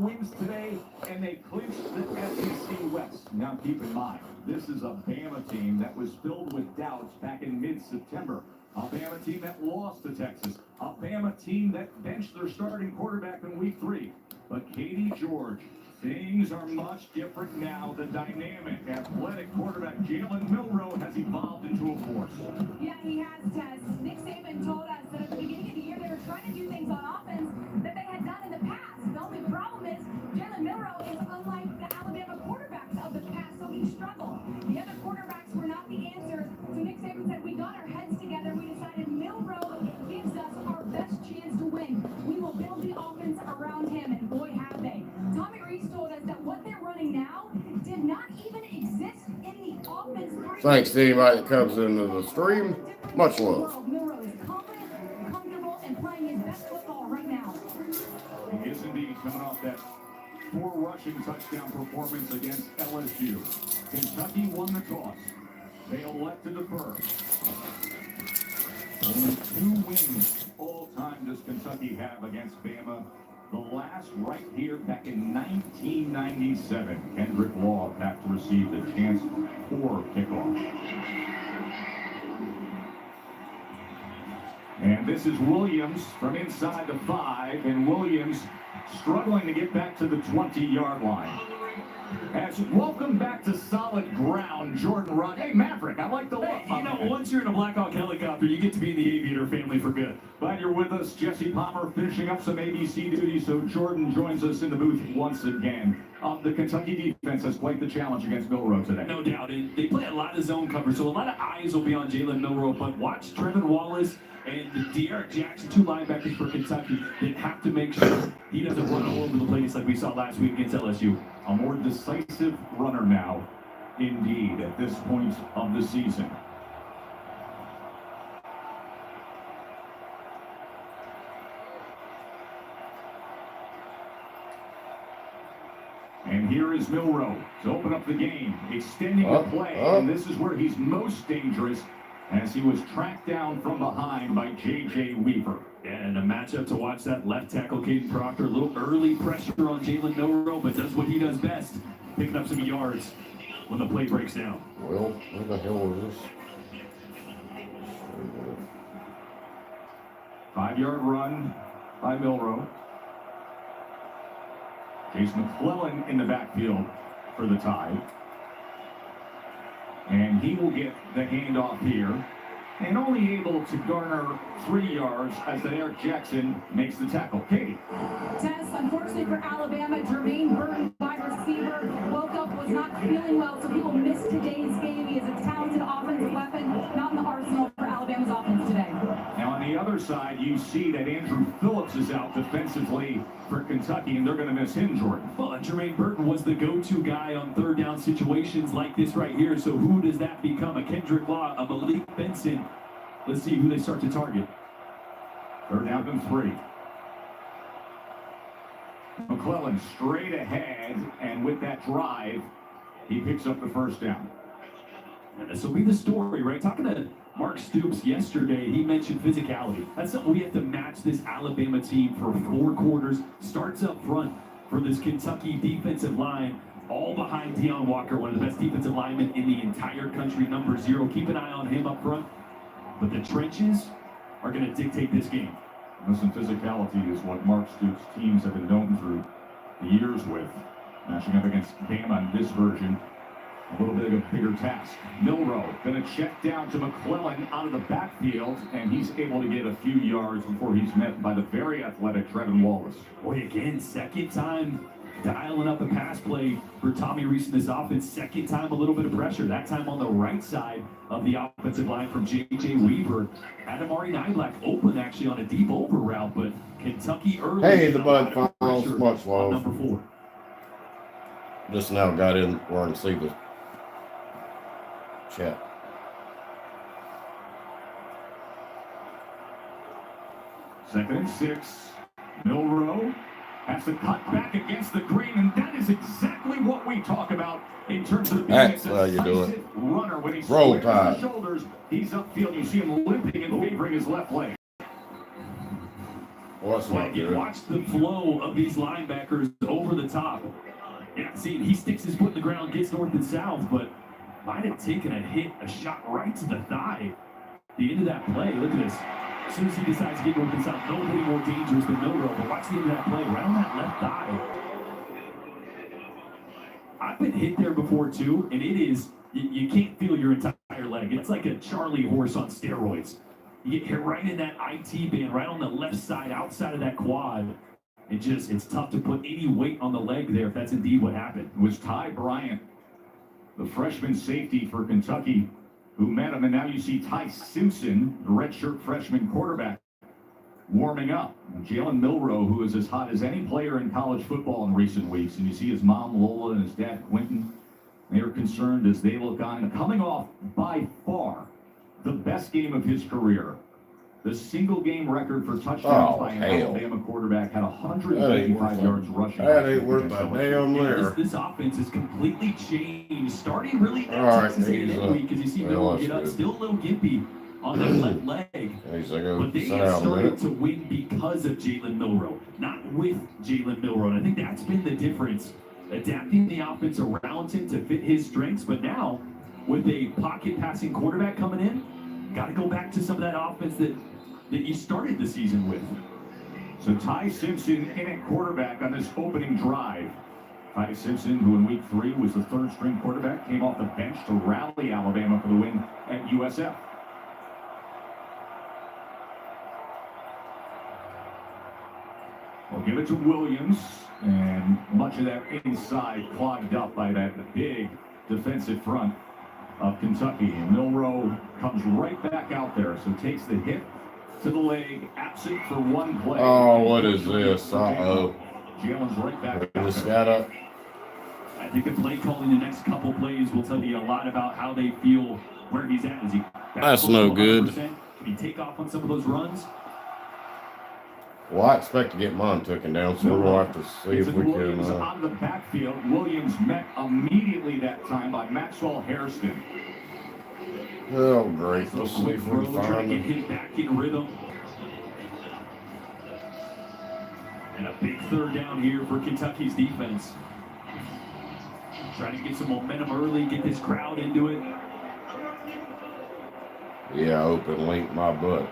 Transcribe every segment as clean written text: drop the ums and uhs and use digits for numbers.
wins today, and they clinched the SEC West. Now keep in mind, this is a Bama team that was filled with doubts back in mid-September. A Bama team that lost to Texas. A Bama team that benched their starting quarterback in week 3. But Katie George, things are much different now. The dynamic, athletic quarterback Jalen Milroe has evolved into a force. Yeah, he has, Tess. Nick Saban told us that at the beginning of the year they were trying to do things on offense that they had done in the past. The only problem is Jalen Milroe is unlike the Alabama quarterbacks of the past, so he struggled. The other quarterbacks were not the answer. So Nick Saban said, we got our heads together. We decided Milroe gives us our best chance to win. We will build the offense around him, and boy, have they. Tommy Reese told us that what they're running now did not even exist in the offense. Thanks to anybody that comes into the stream. Much love. Milroe is confident, comfortable, and playing his best football right now. He is indeed coming off that 4 rushing touchdown performance against LSU. Kentucky won the toss. They elect to defer. Only 2 wins all time does Kentucky have against Bama. The last right here back in 1997. Kendrick Law back to receive the chance for kickoff. And this is Williams from inside the 5, and Williams struggling to get back to the 20-yard line. As welcome back to solid ground, Jordan Rugg. Hey, Maverick, I like the look. Hey, you know, once you're in a Blackhawk helicopter, you get to be in the Aviator family for good. Glad you're with us. Jesse Palmer finishing up some ABC duty, so Jordan joins us in the booth once again. The Kentucky defense has quite the challenge against Milroe today. No doubt. And they play a lot of zone coverage, so a lot of eyes will be on Jalen Milroe. But watch Trevin Wallace and De'Aaron Jackson, 2 linebackers for Kentucky, that have to make sure he doesn't run all over the place like we saw last week against LSU. A more decisive runner now, indeed, at this point of the season. And here is Milroe to open up the game, extending the play, and this is where he's most dangerous, as he was tracked down from behind by J.J. Weaver. And a matchup to watch that left tackle, Caden Proctor. A little early pressure on Jalen Milroe, but does what he does best, picking up some yards when the play breaks down. Well, what the hell is this? 5-yard run by Milroe. Chase McClellan in the backfield for the Tide. And he will get the handoff here. And only able to garner 3 yards as that Eric Jackson makes the tackle. Katie. Tess, unfortunately for Alabama, Jermaine Burton, wide receiver, woke up, was not feeling well, so people missed today's game. He is a talented offensive weapon, not in the arsenal for Alabama's offense today. Now on the other side, you see that Andrew Phillips is out defensively for Kentucky, and they're going to miss him, Jordan. Well, Jermaine Burton was the go-to guy on 3rd down situations like this right here. So who does that become? A Kendrick Law, a Malik Benson. Let's see who they start to target. 3rd down and 3. McClellan straight ahead, and with that drive, he picks up the 1st down. And this will be the story, right? Talking to Mark Stoops yesterday, he mentioned physicality. That's something we have to match this Alabama team for 4 quarters. Starts up front for this Kentucky defensive line, all behind Deion Walker, one of the best defensive linemen in the entire country, number 0. Keep an eye on him up front. But the trenches are going to dictate this game. Listen, physicality is what Mark Stoops' teams have been known through the years with. Matching up against Bama in this version, a little bit of a bigger task. Milroe going to check down to McClellan out of the backfield, and he's able to get a few yards before he's met by the very athletic Trevin Wallace. Boy, again, 2nd time dialing up a pass play for Tommy Reese in this offense. 2nd time, a little bit of pressure. That time on the right side of the offensive line from J.J. Weaver. Adamari Niblack open actually on a deep over route, but Kentucky early. Hey, the Bud Files, much love. Number 4. Just now got in where I can see the chat. Second and 6. Milroe has to cut back against the green, and that is exactly what we talk about in terms of being That's a how you do it. decisive runner. When he Roll squares Tide. his shoulders, he's upfield. You see him limping and favoring his left leg. Well, that's But not you good. watch the flow of these linebackers over the top. Yeah, see, he sticks his foot in the ground, gets north and south, but might have taken a shot right to the thigh. The end of that play, look at this. As soon as he decides to get north and south, nobody more dangerous than Milrow. But watch the end of that play, right on that left thigh. I've been hit there before too, and it is, you can't feel your entire leg. It's like a Charlie horse on steroids. You get hit right in that IT band, right on the left side, outside of that quad. It's tough to put any weight on the leg there if that's indeed what happened. It was Ty Bryant, the freshman safety for Kentucky, who met him. And now you see Ty Simpson, the redshirt freshman quarterback, warming up. Jalen Milrow, who is as hot as any player in college football in recent weeks. And you see his mom, Lola, and his dad, Quentin. They are concerned as they look on. And coming off, by far, the best game of his career. The single game record for touchdowns by an Alabama quarterback had 155 yards rushing. That ain't worth a damn there. This offense has completely changed, starting really at All right, Texas A&M week, as you see Milrow get up, still a little gimpy on that left leg. But they have started to win because of Jalen Milrow, not with Jalen Milrow. And I think that's been the difference, adapting the offense around him to fit his strengths. But now, with a pocket passing quarterback coming in, got to go back to some of that offense that you started the season with. So Ty Simpson in at quarterback on this opening drive. Ty Simpson, who in week 3 was the third string quarterback, came off the bench to rally Alabama for the win at USF. We'll give it to Williams, and much of that inside clogged up by that big defensive front of Kentucky. And Milrow comes right back out there, so takes the hit to the leg, absent for one play. Oh, what is this? Uh-oh. Jalen's right back. Just got up. I think the play calling the next couple plays will tell you a lot about how they feel where he's at. Is he That's no good. Can he take off on some of those runs? Well, I expect to get mine taken down, so we'll have to see if we can. Williams out of the backfield. Williams met immediately that time by Maxwell Hairston. Oh, great. Let's see if we can Trying find to get him. him back in rhythm. And a big third down here for Kentucky's defense. Trying to get some momentum early, get this crowd into it. Yeah, open link my butt.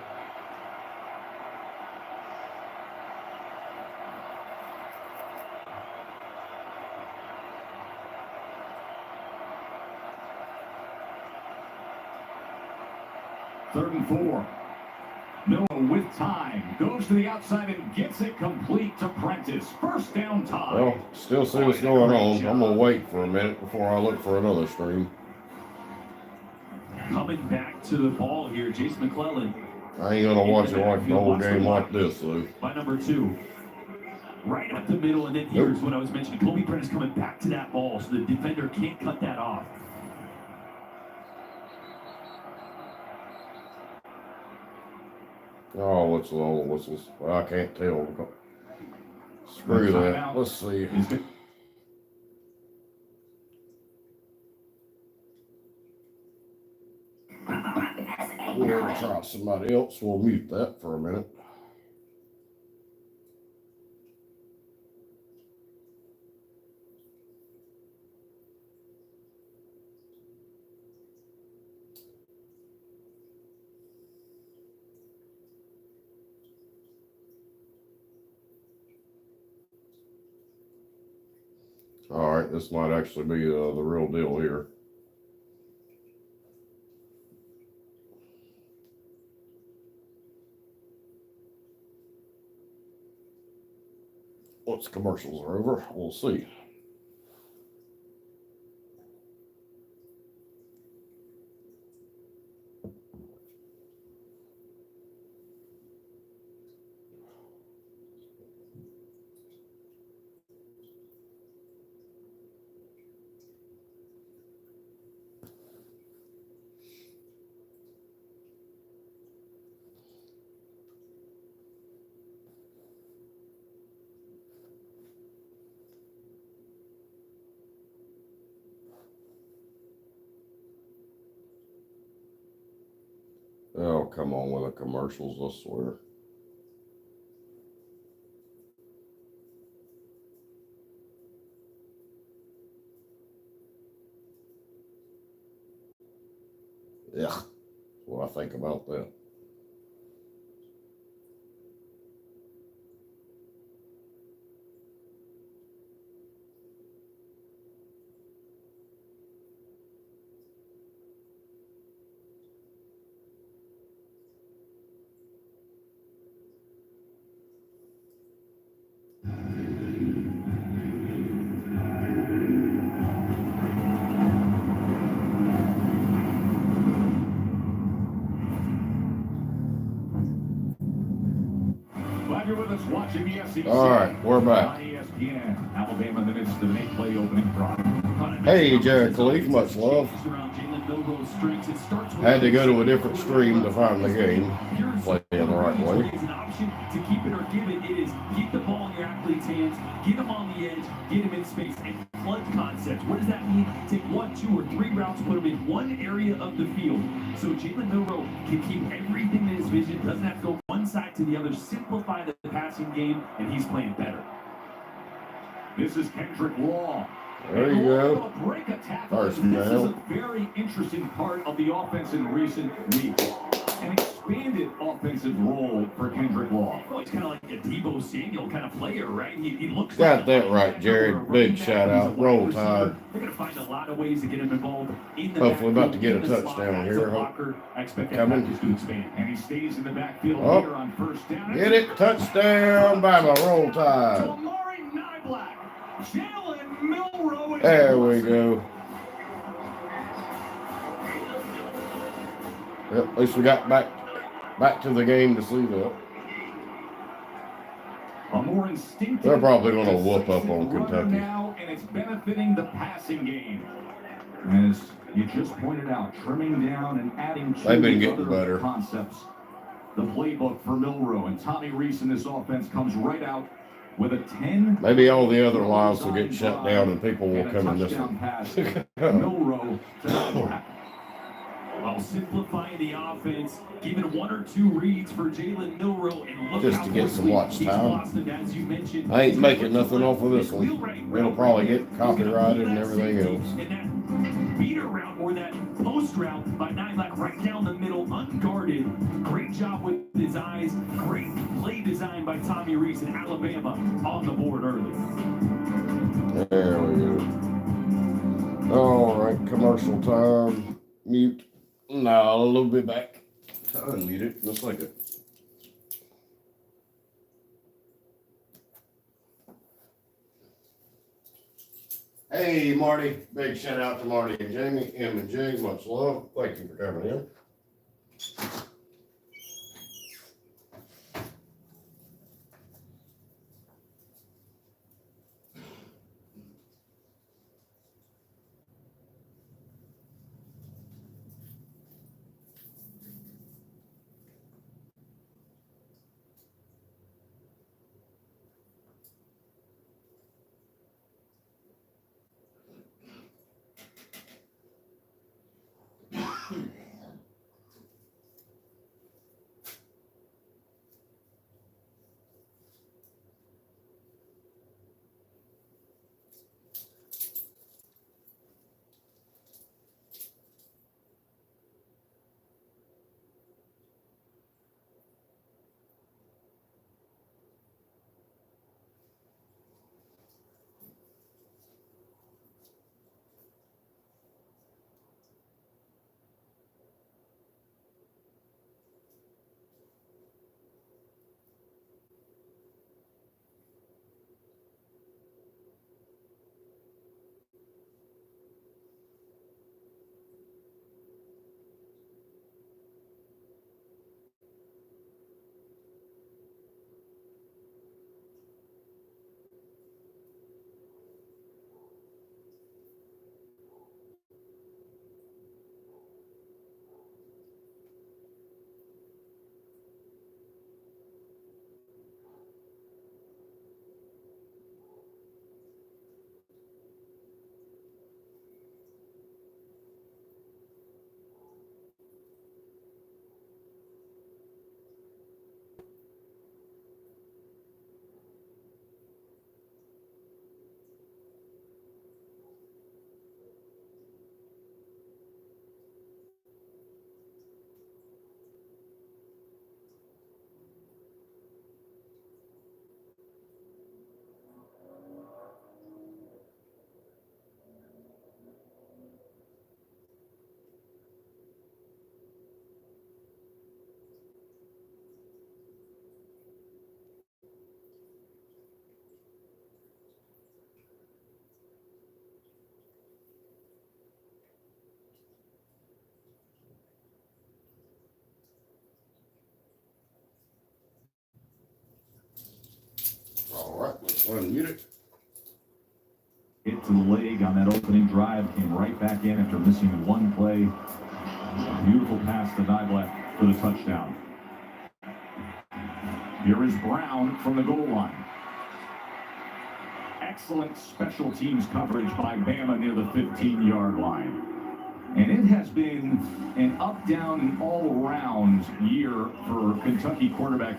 Third and 4. Milrow with time. Goes to the outside and gets it complete to Prentice. First down time. Well, still see what's going on. I'm going to wait for a minute before I look for another stream. Coming back to the ball here, Jace McClellan. I ain't going to watch it like the whole game like this, though. By number 2. Right up the middle, and then here's what I was mentioning. Kobe Prentice coming back to that ball, so the defender can't cut that off. Oh, what's all the whistles? Well, I can't tell. Screw that. Let's see. We'll try somebody else. We'll mute that for a minute. All right, this might actually be the real deal here. Once commercials are over, we'll see. Oh, come on with the commercials, I swear. Yeah, that's what I think about that. Glad you're with us watching the SEC. All right, we're back. On ESPN, Alabama in the midst of an 8-play opening drive. Hey, Jared Khalif, much love. Had to go to a different stream to find the game. Playing the right way. An option to keep it or give it. It is keep the ball in your athlete's hands, get them on the edge, get them in space, and flood concepts. What does that mean? Take 1, 2, or 3 routes, put them in one area of the field. So Jalen Milroe can keep everything in his vision, doesn't have to go one side to the other, simplify the passing game, and he's playing better. This is Kendrick Law. There you go. Break a tackle. First This is down. a very interesting part of the offense in recent weeks. An expanded offensive role for Kendrick Law. Well, he's kind of like a Debo Samuel kind of player, right? He looks Got like that right, Jared. Big shout out. Roll Tide. They're going to find a lot of ways to get him involved in the Hopefully about to backfield, get a in the slot, touchdown as here. a blocker. I expect that Coming. practice to expand. And he stays in the backfield Oh. here on first down. Get it. Touchdown, Bama. Roll To Tide. Amari Niblack. Jalen Milroe. is There we awesome. go. Yep, at least we got back to the game to see that. A more instinctive. They're probably gonna whoop up on runner Kentucky. Now, and it's benefiting the passing game. As you just pointed out, trimming down and adding to They've been these getting other better. concepts. The playbook for Milroe and Tommy Reese in this offense comes right out with a 10. Maybe all the other lines will get shut down and people will and a come in this touchdown one. pass. Milroe to Niblack. While simplifying the offense, giving 1 or 2 reads for Jalen Milroe, and look Just how to get some quickly watch he's time. lost it, as you mentioned. I ain't making nothing off of this one. It'll probably get copyrighted and everything else. And that beater route or that post route by Niblack right down the middle, unguarded. Great job with his eyes. Great play design by Tommy Reese and Alabama on the board early. There we go. All right, commercial time. Mute. No, a little bit back. Unmute it in a second. Hey, Marty. Big shout out to Marty and Jamie. M and J, much love. Thank you for coming in. Unmute it. Hit to the leg on that opening drive, came right back in after missing one play. Beautiful pass to Niblack for the touchdown. Here is Brown from the goal line. Excellent special teams coverage by Bama near the 15-yard line. And it has been an up-down and all-around year for Kentucky quarterback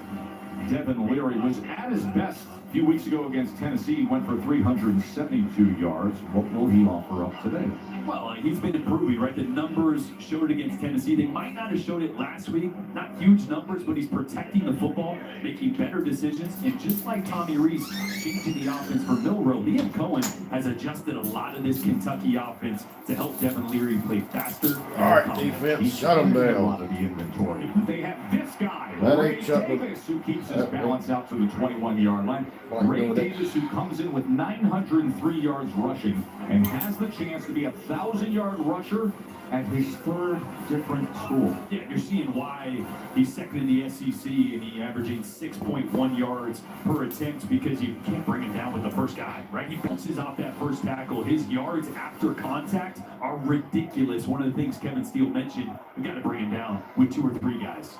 Devin Leary. Was at his best a few weeks ago against Tennessee. He went for 372 yards. What will he offer up today? Well, he's been improving, right? The numbers showed it against Tennessee. They might not have showed it last week. Not huge numbers, but he's protecting the football, making better decisions. And just like Tommy Rees changing the offense for Milroe, Liam Cohen has adjusted a lot of this Kentucky offense to help Devin Leary play faster. All right, defense, shut him A down. lot of the inventory. They have this guy, That Ray ain't shut the- Davis, who keeps his balance out to the 21-yard line. Like Ray doing it. Davis, who comes in with 903 yards rushing and has the chance to be a 1,000-yard rusher at his third different school. Yeah, you're seeing why he's second in the SEC and he averaging 6.1 yards per attempt because you can't bring him down with the first guy, right? He bounces off that first tackle. His yards after contact are ridiculous. One of the things Kevin Steele mentioned, we got to bring him down with 2 or 3 guys.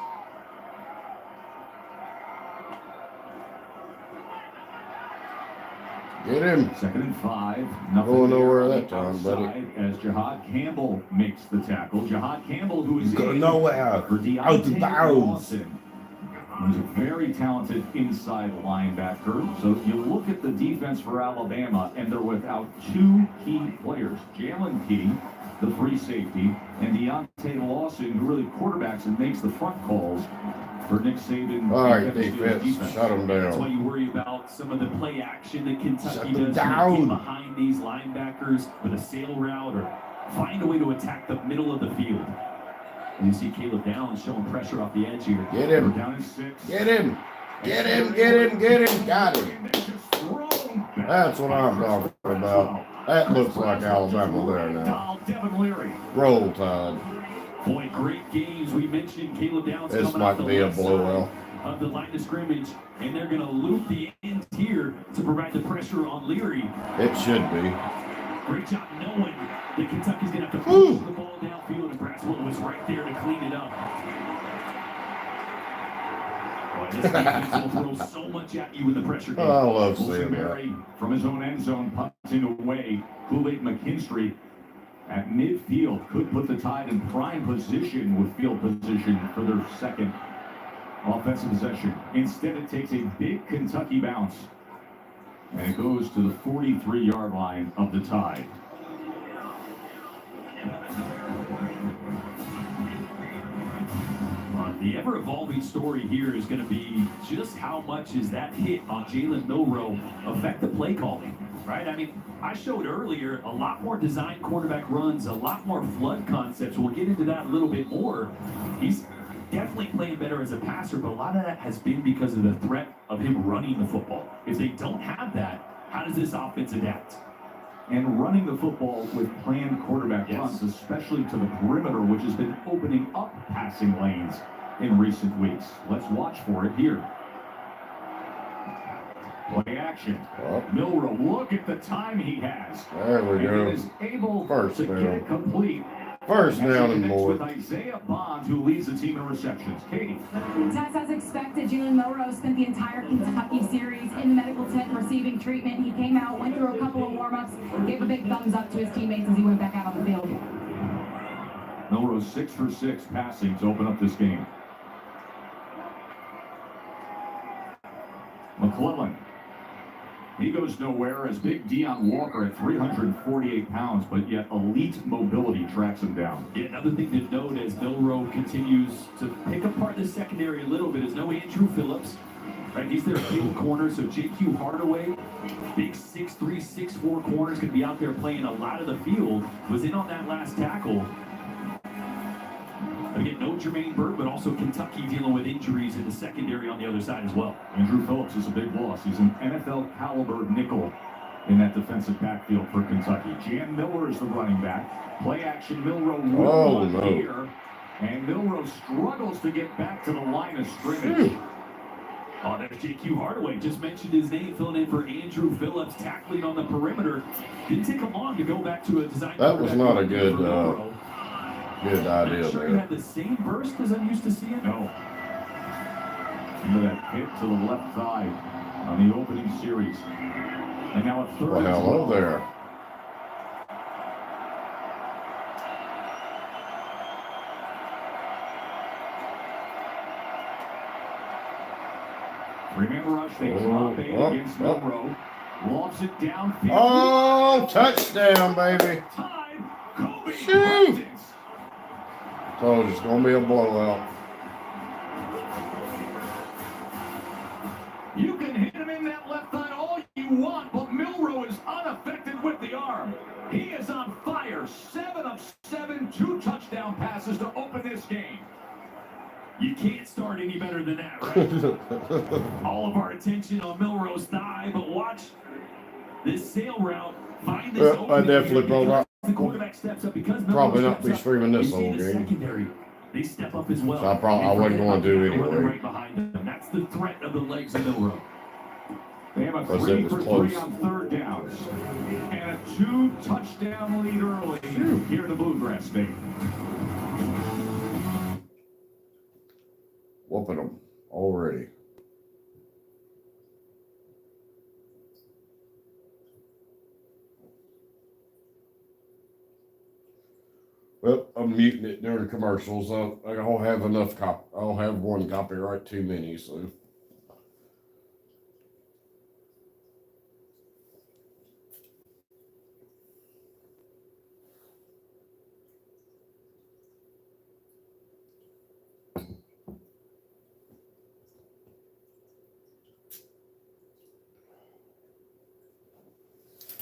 Get him. 2nd and 5. Nothing Going nowhere there on that the time, buddy. outside As Jahad Campbell makes the tackle. Jahad Campbell, who is Go in nowhere. for Out of Deontay bounds. Lawson, who's a very talented inside linebacker. So you look at the defense for Alabama, and they're without 2 key players. Jalen Key, the free safety, and Deontay Lawson, who really quarterbacks and makes the front calls for Nick Saban. All right, and Kevin Steele's defense, shut him That's why down. you worry about some of the play action that Kentucky Shut does. them Get down. behind these linebackers with a sail route or find a way to attack the middle of the field. And you see Caleb Downs showing pressure off the edge here. Get We're him. down in 6. Get him. Get him. Get him. Get him. Got him. And they're just thrown back. That's what I'm talking about. That looks like Alabama there now. Devin Leary. Roll Tide. Boy, great games. We mentioned Caleb Downs This coming off might the be a left side blowout. of the line of scrimmage, and they're going to loop the end here to provide the pressure on Leary. It should be. Great job knowing that Kentucky's going to have to Woo. push the ball downfield, and Braswell was right there to clean it up. Boy, this defense will throw so much at you in the pressure game. I love seeing that. Murray from his own end zone punting away. Kool-Aid McKinstry at midfield could put the Tide in prime position with field position for their second offensive possession. Instead, it takes a big Kentucky bounce, and it goes to the 43-yard line of the Tide. The ever-evolving story here is going to be just how much is that hit on Jalen Milroe affect the play calling, right? I mean, I showed earlier a lot more design quarterback runs, a lot more flood concepts. We'll get into that a little bit more. He's definitely playing better as a passer, but a lot of that has been because of the threat of him running the football. If they don't have that, how does this offense adapt? And running the football with planned quarterback Yes. runs, especially to the perimeter, which has been opening up passing lanes in recent weeks. Let's watch for it here. Play action. Oh. Milroe, look at the time he has. There we And he go. is able First to get down. it complete. First As he down and connects more. with Isaiah Bond, who leads the team in receptions. Katie. Tess, as expected, Jalen Milroe spent the entire Kentucky series in the medical tent receiving treatment. He came out, went through a couple of warm-ups, gave a big thumbs up to his teammates as he went back out on the field. Milroe 6 for 6 passing to open up this game. McClellan. He goes nowhere as big Deion Walker at 348 pounds, but yet elite mobility tracks him down. Yeah, another thing to note as Milroe continues to pick apart the secondary a little bit is no Andrew Phillips. Right, he's their field corner, so J.Q. Hardaway, big 6'3", 6'4" corner, is going to be out there playing a lot of the field. Was in on that last tackle. Again, no Jermaine Burke, but also Kentucky dealing with injuries in the secondary on the other side as well. Andrew Phillips is a big loss. He's an NFL caliber nickel in that defensive backfield for Kentucky. Jan Miller is the running back. Play action, Milroe will no. here. And Milroe struggles to get back to the line of scrimmage. Oh, there's JQ Hardaway. Just mentioned his name, filling in for Andrew Phillips, tackling on the perimeter. Didn't take him long to go back to a design. That was not a good, good idea Not sure he there. had the same burst as I'm used to seeing. No. Into that hit to the left thigh on the opening series. And now a third. Well, hello there. Remember us, they drop eight against Monroe. Lofts it downfield. Oh, touchdown, baby. Time. Kobe Shoot. Bryant. So it's going to be a blowout. You can hit him in that left thigh all you want, but Milroe is unaffected with the arm. He is on fire. 7 of 7, 2 touchdown passes to open this game. You can't start any better than that, right? All of our attention on Milroe's thigh, but watch this sail route. Find this Well, I definitely because the quarterback steps up because Milroe probably not steps be up. streaming this You see whole the game. secondary. They step up as well. So I wasn't going to do it Running anyway. right behind them. That's the threat of the legs of Milroe. They have a Because 3 it was for close. 3 on third downs. And a 2 touchdown lead early here in the Bluegrass State. Whooping them already. Well, I'm muting it during commercials. I don't have enough I don't have one copyright too many, so.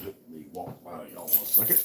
Let me walk by y'all a second.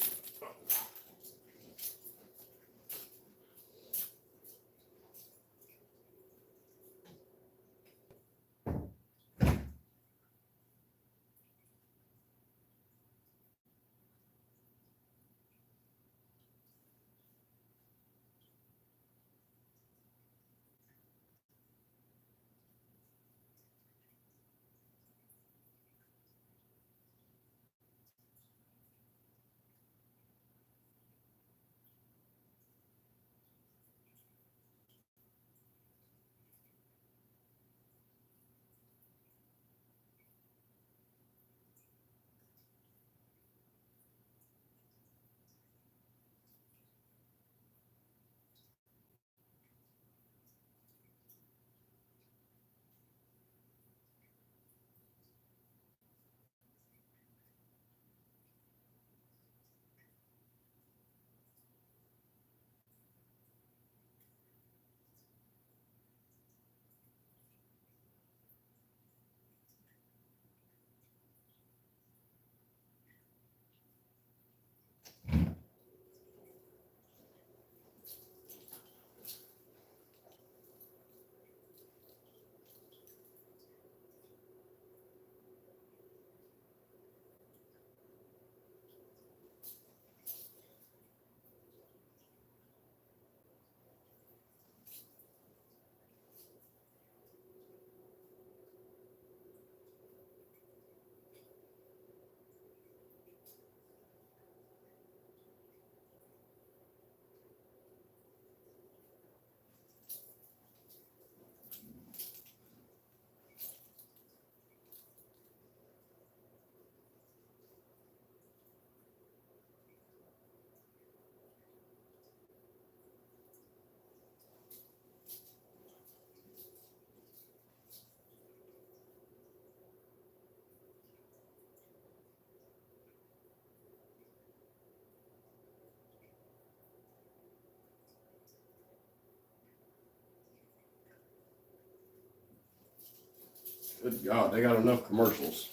Good God, they got enough commercials.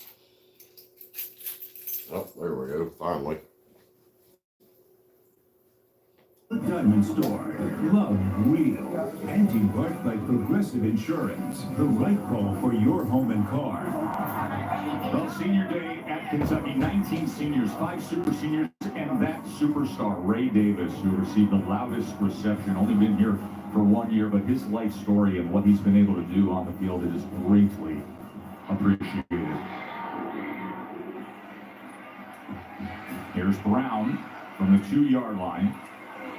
Oh, there we go, finally. The department store. Love real. Anti-bark by Progressive Insurance. The right call for your home and car. Well, senior day at Kentucky, 19 seniors, 5 super seniors, and that superstar, Ray Davis, who received the loudest reception, only been here for 1 year, but his life story and what he's been able to do on the field is greatly appreciated. Here's Brown from the 2-yard line.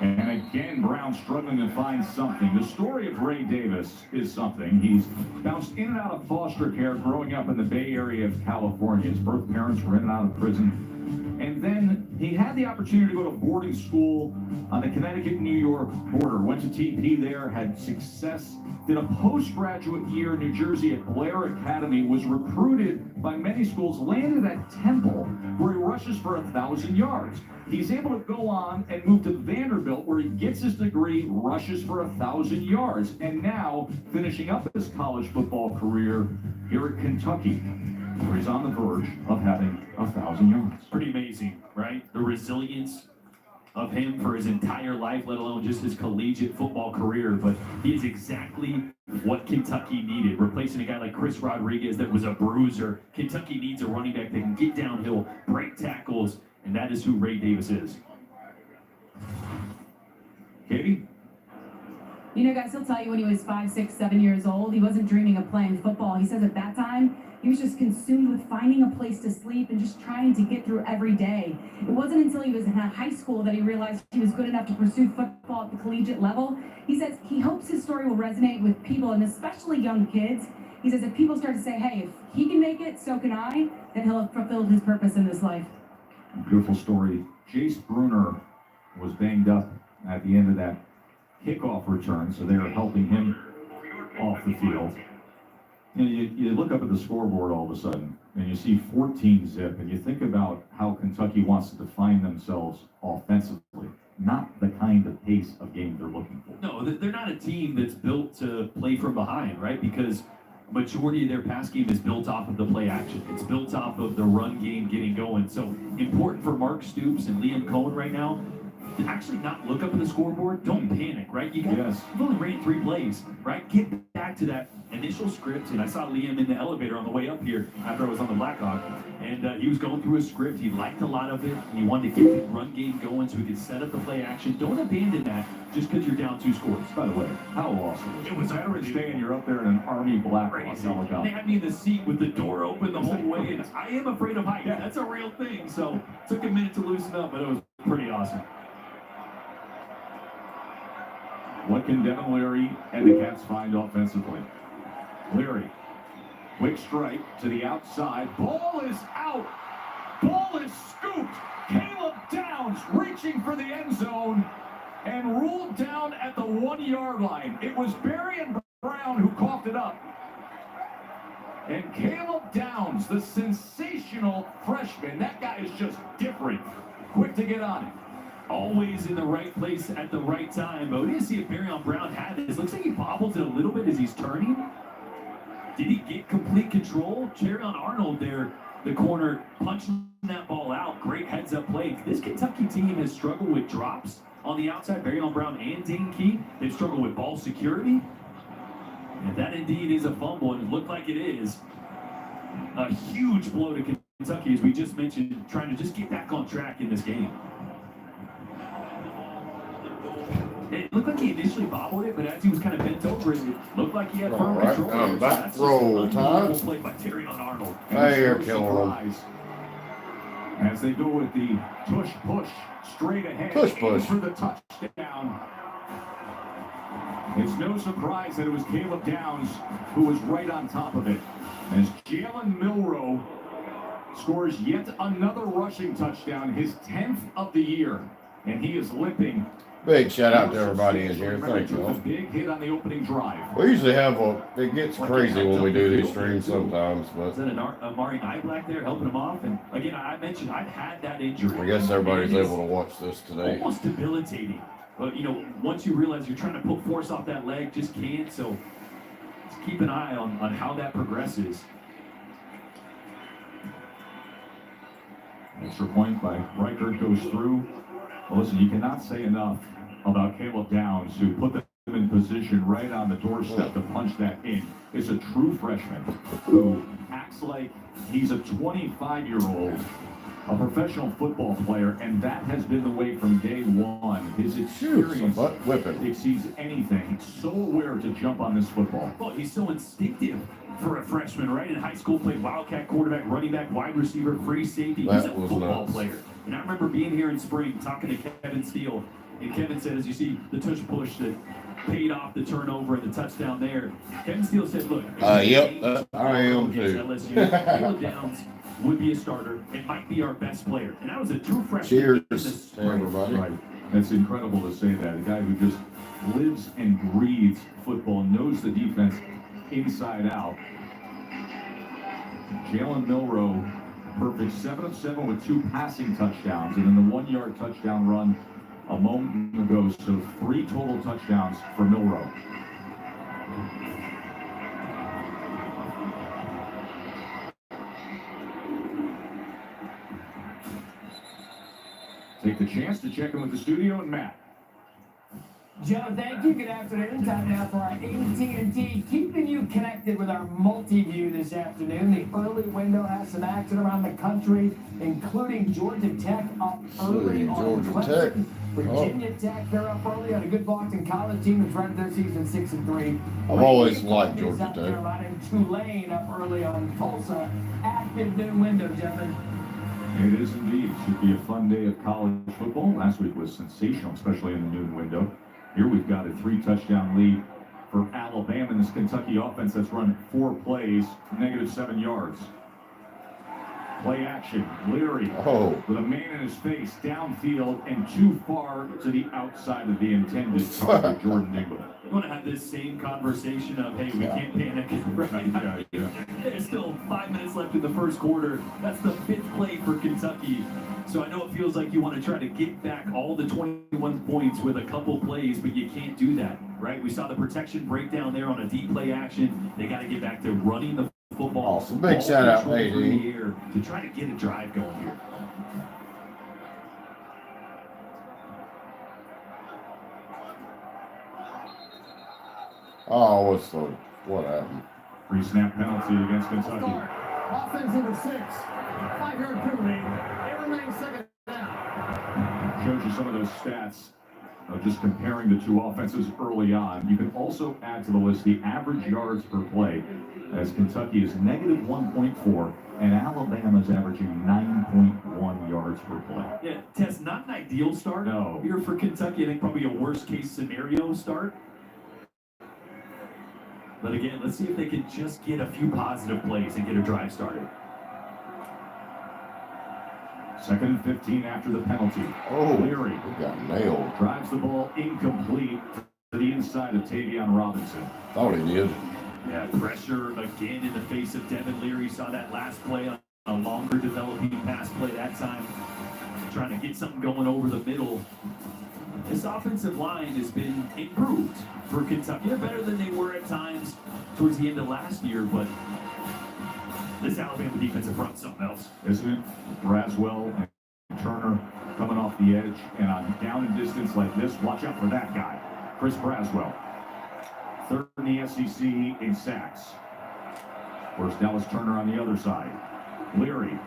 And again, Brown struggling to find something. The story of Ray Davis is something. He's bounced in and out of foster care growing up in the Bay Area of California. His birth parents were in and out of prison. And then he had the opportunity to go to boarding school on the Connecticut-New York border. Went to TP there, had success. Did a postgraduate year in New Jersey at Blair Academy. Was recruited by many schools. Landed at Temple, where he rushes for 1,000 yards. He's able to go on and move to Vanderbilt, where he gets his degree, rushes for 1,000 yards, and now finishing up his college football career here at Kentucky, where he's on the verge of having 1,000 yards. Pretty amazing, right? The resilience of him for his entire life, let alone just his collegiate football career. But he is exactly what Kentucky needed. Replacing a guy like Chris Rodriguez that was a bruiser. Kentucky needs a running back that can get downhill, break tackles, and that is who Ray Davis is. Katie? You know, guys, he'll tell you when he was 5, 6, 7 years old, he wasn't dreaming of playing football. He says at that time, he was just consumed with finding a place to sleep and just trying to get through every day. It wasn't until he was in high school that he realized he was good enough to pursue football at the collegiate level. He says he hopes his story will resonate with people, and especially young kids. He says if people start to say, hey, if he can make it, so can I, then he'll have fulfilled his purpose in this life. Beautiful story. Jace Bruner was banged up at the end of that kickoff return, so they're helping him off the field. You know, you look up at the scoreboard all of a sudden, and you see 14 zip, and you think about how Kentucky wants to define themselves offensively. Not the kind of pace of game they're looking for. No, they're not a team that's built to play from behind, right? Because majority of their pass game is built off of the play action. It's built off of the run game getting going. So important for Mark Stoops and Liam Cohen right now to actually not look up at the scoreboard. Don't panic, right? You've only ran 3 plays, right? Get back to that initial script. And I saw Liam in the elevator on the way up here after I was on the Blackhawk. And he was going through a script. He liked a lot of it. And he wanted to get the run game going so he could set up the play action. Don't abandon that just because you're down 2 scores. By the way, how awesome. It was Veterans Day and you're up there in an Army Blackhawk helicopter. They had me in the seat with the door open the whole way. And I am afraid of heights. That's a real thing. So it took a minute to loosen up, but it was pretty awesome. What can Devin Leary and the Cats find offensively? Leary, quick strike to the outside. Ball is out. Ball is scooped. Caleb Downs reaching for the end zone and ruled down at the 1-yard line. It was Berrien Brown who coughed it up. And Caleb Downs, the sensational freshman, that guy is just different. Quick to get on it. Always in the right place at the right time. But we didn't see if Berrien Brown had this. Looks like he bobbles it a little bit as he's turning. Did he get complete control? Cherion Arnold there, the corner, punching that ball out. Great heads-up play. This Kentucky team has struggled with drops on the outside. Berrien Brown and Dane Key, they've struggled with ball security. And that indeed is a fumble, and it looked like it is. A huge blow to Kentucky, as we just mentioned, trying to just get back on track in this game. It looked like he initially bobbled it, but as he was kind of bent over it, it looked like he had firm control. Back roll time. Play by Cherion Arnold. There, killing him. As they go with the push straight ahead. Push. For the touchdown. It's no surprise that it was Caleb Downs who was right on top of it. As Jalen Milroe scores yet another rushing touchdown, his 10th of the year. And he is limping. Big shout out to everybody in here. Thank you. A big hit on the opening drive. We usually have it gets crazy when we do these streams sometimes, but Is that Amari Niblack there helping him off? And again, I mentioned I've had that injury. I guess everybody's able to watch this today. Almost debilitating. But you know, once you realize you're trying to put force off that leg, just can't. So just keep an eye on how that progresses. Extra point by Reichert goes through. Well, listen, you cannot say enough about Caleb Downs, who put them in position right on the doorstep to punch that in, is a true freshman who acts like he's a 25-year-old, a professional football player, and that has been the way from day one. His experience exceeds anything. He's so aware to jump on this football. Well, he's so instinctive for a freshman, right? In high school, played wildcat, quarterback, running back, wide receiver, free safety. He's a football player. And I remember being here in spring talking to Kevin Steele, and Kevin said, as you see the tush push that paid off the turnover and the touchdown there, Kevin Steele said, look, yep, I am too. LSU, Caleb Downs would be a starter. It might be our best player. And that was a true freshman. Cheers to everybody. Right. It's incredible to say that. A guy who just lives and breathes football, knows the defense inside out. Jalen Milroe, perfect 7 of 7 with 2 passing touchdowns, and then the 1-yard touchdown run a moment ago. So 3 total touchdowns for Milroe. Take the chance to check in with the studio and Matt. Joe, thank you. Good afternoon. Time now for our AT&T keeping you connected with our multi-view this afternoon. The early window has some action around the country, including Georgia Tech up early on Clemson. Virginia Tech, they're up early on a good Boston College team that's running their season 6-3. I've always liked Georgia South Tech. Carolina and Tulane up early on Tulsa. Active noon window, gentlemen. It is indeed. Should be a fun day of college football. Last week was sensational, especially in the noon window. Here we've got a 3-touchdown lead for Alabama in this Kentucky offense that's run 4 plays, -7 yards. Play action, Leary with a man in his face, downfield and too far to the outside of the intended target, Jordan Dingle. You want to have this same conversation of, hey, we can't panic, right? There's still 5 minutes left in the first quarter. That's the 5th play for Kentucky. So I know it feels like you want to try to get back all the 21 points with a couple plays, but you can't do that, right? We saw the protection breakdown there on a deep play action. They got to get back to running the football. Awesome. Big shout out, AD. To try to get a drive going here. Oh, what happened? Free snap penalty against Kentucky. Offense number 6. 5-yard penalty. It remains second down. Shows you some of those stats. Just comparing the 2 offenses early on. You can also add to the list the average yards per play, as Kentucky is -1.4 and Alabama's averaging 9.1 yards per play. Yeah, Tess, not an ideal start. No. Here for Kentucky, I think probably a worst case scenario start. But again, let's see if they can just get a few positive plays and get a drive started. 2nd and 15 after the penalty. Leary he got nailed. drives the ball incomplete to the inside of Tavion Robinson. Thought he did. Yeah, pressure again in the face of Devin Leary. Saw that last play on a longer developing pass play that time. Trying to get something going over the middle. This offensive line has been improved for Kentucky. They're better than they were at times towards the end of last year, but this Alabama defensive front something else. Isn't it? Braswell and Turner coming off the edge, and on down and distance like this, watch out for that guy, Chris Braswell. 3rd in the SEC in sacks. Of course, Dallas Turner on the other side. Leary,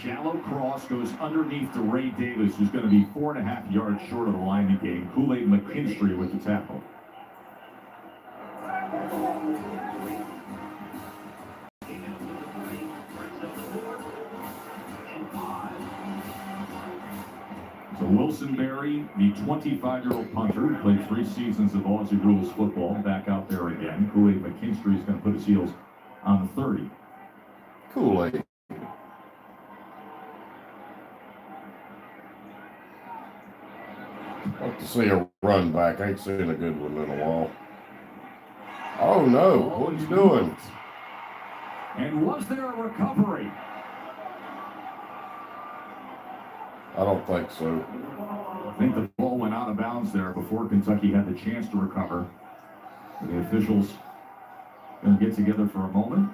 shallow cross, goes underneath to Ray Davis, who's going to be 4.5 yards short of the line to gain. Kool-Aid McKinstry with the tackle. So Wilson Berry, the 25-year-old punter who played 3 seasons of Aussie Rules football, back out there again. Kool-Aid McKinstry is going to put his heels on the 30. Kool-Aid. I'd like to see a run back. I ain't seen a good one in a while. Oh no, what are you doing? And was there a recovery? I don't think so. I think the ball went out of bounds there before Kentucky had the chance to recover. The officials going to get together for a moment.